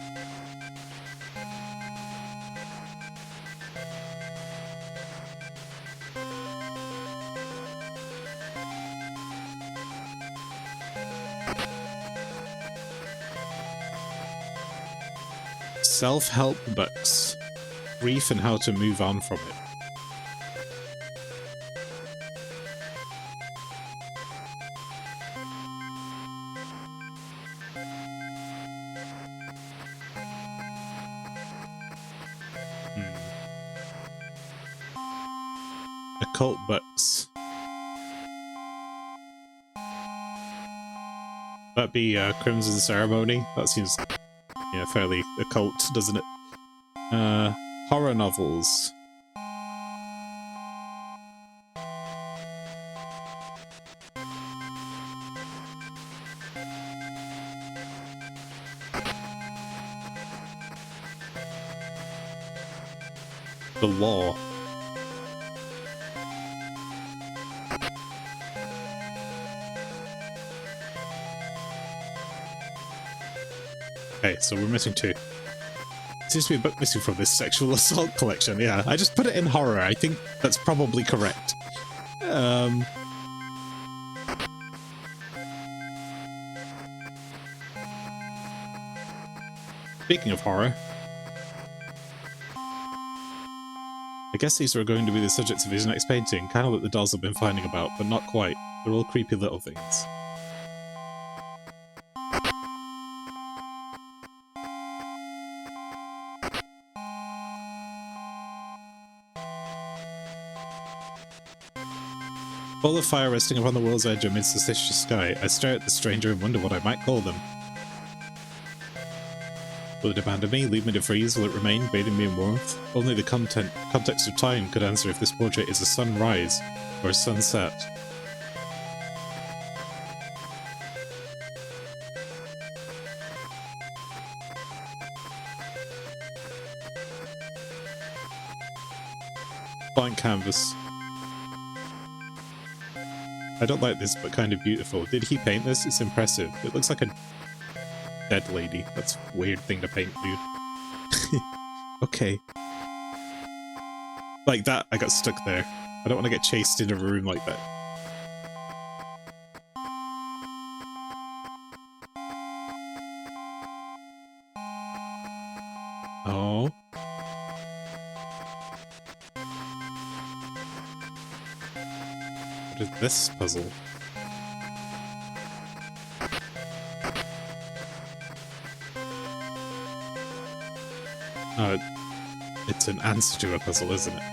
Self-help books. Grief and how to move on from it. Occult books. That'd be Crimson Ceremony. That seems, yeah, fairly occult, doesn't it? Horror novels. The law. Okay, so we're missing two. Seems to be a book missing from this sexual assault collection. Yeah, I just put it in horror. I think that's probably correct. Speaking of horror, I guess these were going to be the subjects of his next painting, kind of like the dolls I've been finding about, but not quite. They're all creepy little things. Ball of fire resting upon the world's edge amidst the citrus sky, I stare at the stranger and wonder what I might call them. Will it abandon me, leave me to freeze, will it remain, bathing me in warmth? Only the context of time could answer if this portrait is a sunrise or a sunset. Blank canvas. I don't like this, but kind of beautiful. Did he paint this? It's impressive. It looks like a dead lady. That's a weird thing to paint, dude. Okay. Like that, I got stuck there. I don't want to get chased in a room like that. Oh. What is this puzzle? Oh, it's an answer to a puzzle, isn't it?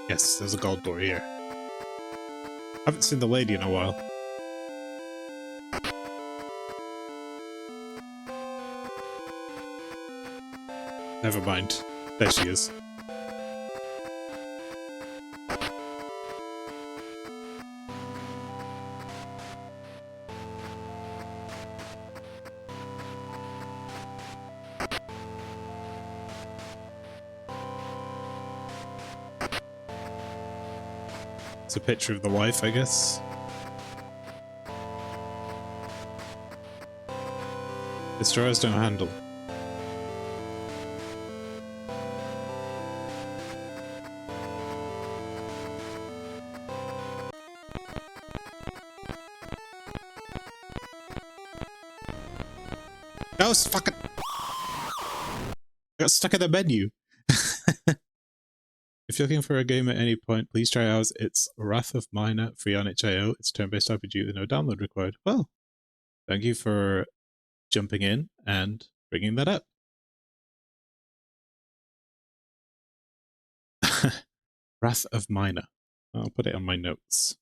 Yes, there's a gold door here. Haven't seen the lady in a while. Never mind. There she is. It's a picture of the wife, I guess. Destroyers don't handle. That was fucking... I got stuck in the menu. If you're looking for a game at any point, please try out It's Wrath of Mina, free on itch.io. It's turn-based RPG with no download required. Well, thank you for jumping in and bringing that up. Wrath of Mina. I'll put it on my notes.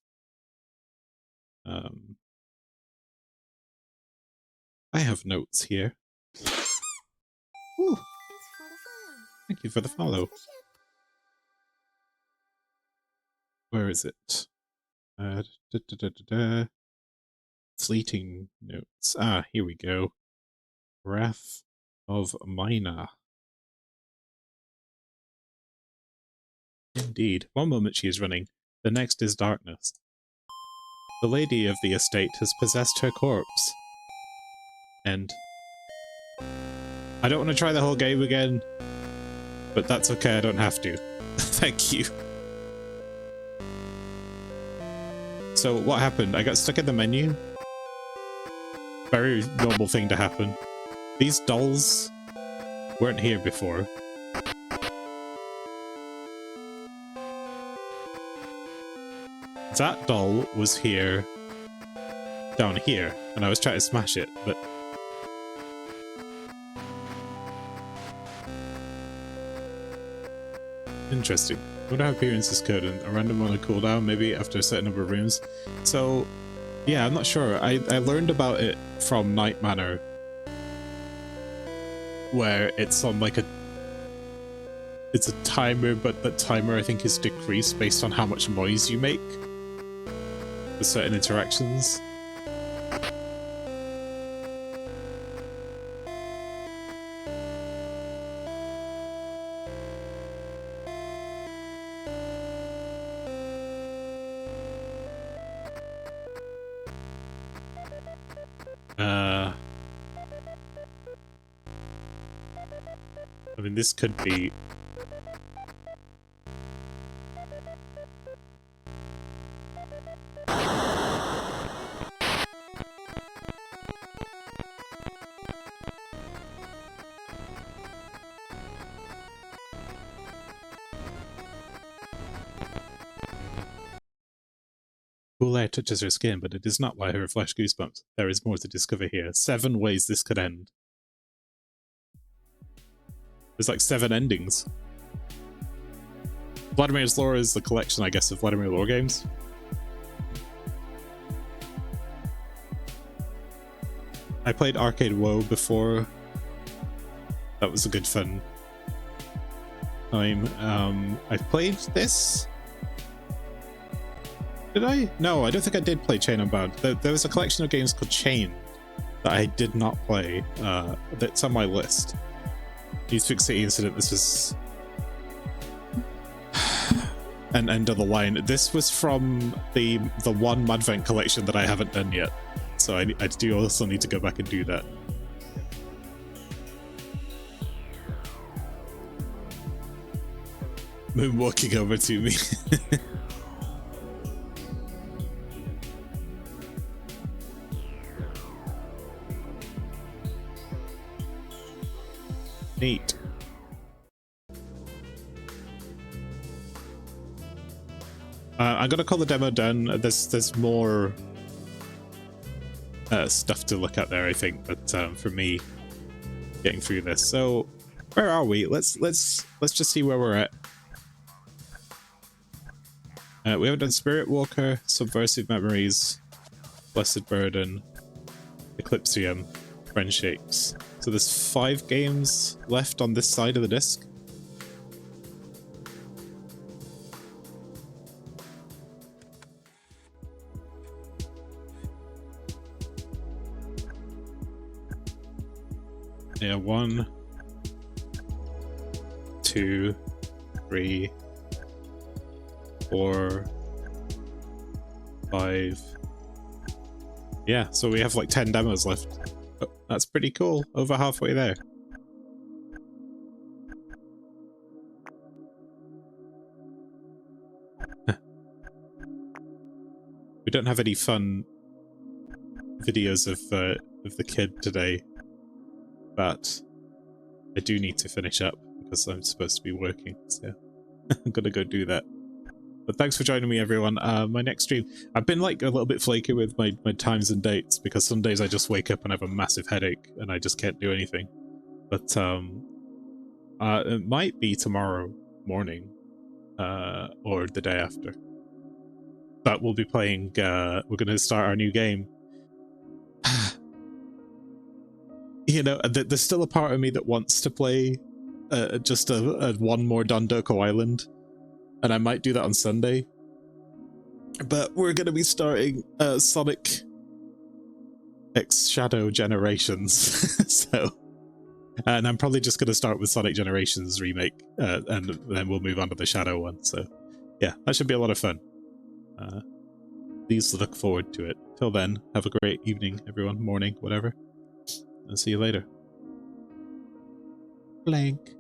I have notes here. Ooh. Thank you for the follow. Where is it? Fleeting notes. Ah, here we go. Wrath of Mina. Indeed. One moment she is running, the next is darkness. The lady of the estate has possessed her corpse. End. I don't want to try the whole game again, but that's okay, I don't have to. Thank you. So what happened? I got stuck in the menu. Very normal thing to happen. These dolls weren't here before. That doll was here down here, and I was trying to smash it, but interesting. I wonder how appearances code and a random one on cooldown, maybe after a certain number of rooms. So, yeah, I'm not sure. I learned about it from Night Manor, where it's on like it's a timer, but that timer I think is decreased based on how much noise you make with certain interactions. I mean, this could be... Kula touches her skin, but it does not why her flesh goosebumps. There is more to discover here. 7 ways this could end. There's like 7 endings. Vladimir's Lore is the collection, I guess, of Vladimir lore games. I played Arcade Woe before. That was a good fun time. I played this. Did I? No, I don't think I did play Chain Unbound. There was a collection of games called Chain that I did not play. That's on my list. Newsfix City Incident, this was an end of the line. This was from the one Madvent collection that I haven't done yet, so I do also need to go back and do that. Moon walking over to me. Neat. I'm gonna call the demo done. There's more stuff to look at there, I think, but for me, getting through this. So, where are we? Let's just see where we're at. We haven't done Spirit Walker, Subversive Memories, Blessed Burden, Eclipsium, Friendships. So there's 5 games left on this side of the disc. Yeah, 1, 2, 3, 4, 5. Yeah, so we have like 10 demos left. Oh, that's pretty cool. Over halfway there. We don't have any fun videos of the kid today, but I do need to finish up because I'm supposed to be working, so I'm gonna go do that. But thanks for joining me, everyone. My next stream, I've been like a little bit flaky with my times and dates because some days I just wake up and have a massive headache and I just can't do anything. But it might be tomorrow morning or the day after. But we'll be playing, we're going to start our new game. You know, there's still a part of me that wants to play just a one more Dundoko Island. And I might do that on Sunday. But we're going to be starting Sonic X Shadow Generations. So, and I'm probably just going to start with Sonic Generations Remake. And then we'll move on to the Shadow one. So, yeah, that should be a lot of fun. Please look forward to it. Till then, have a great evening, everyone, morning, whatever. I'll see you later. Blank.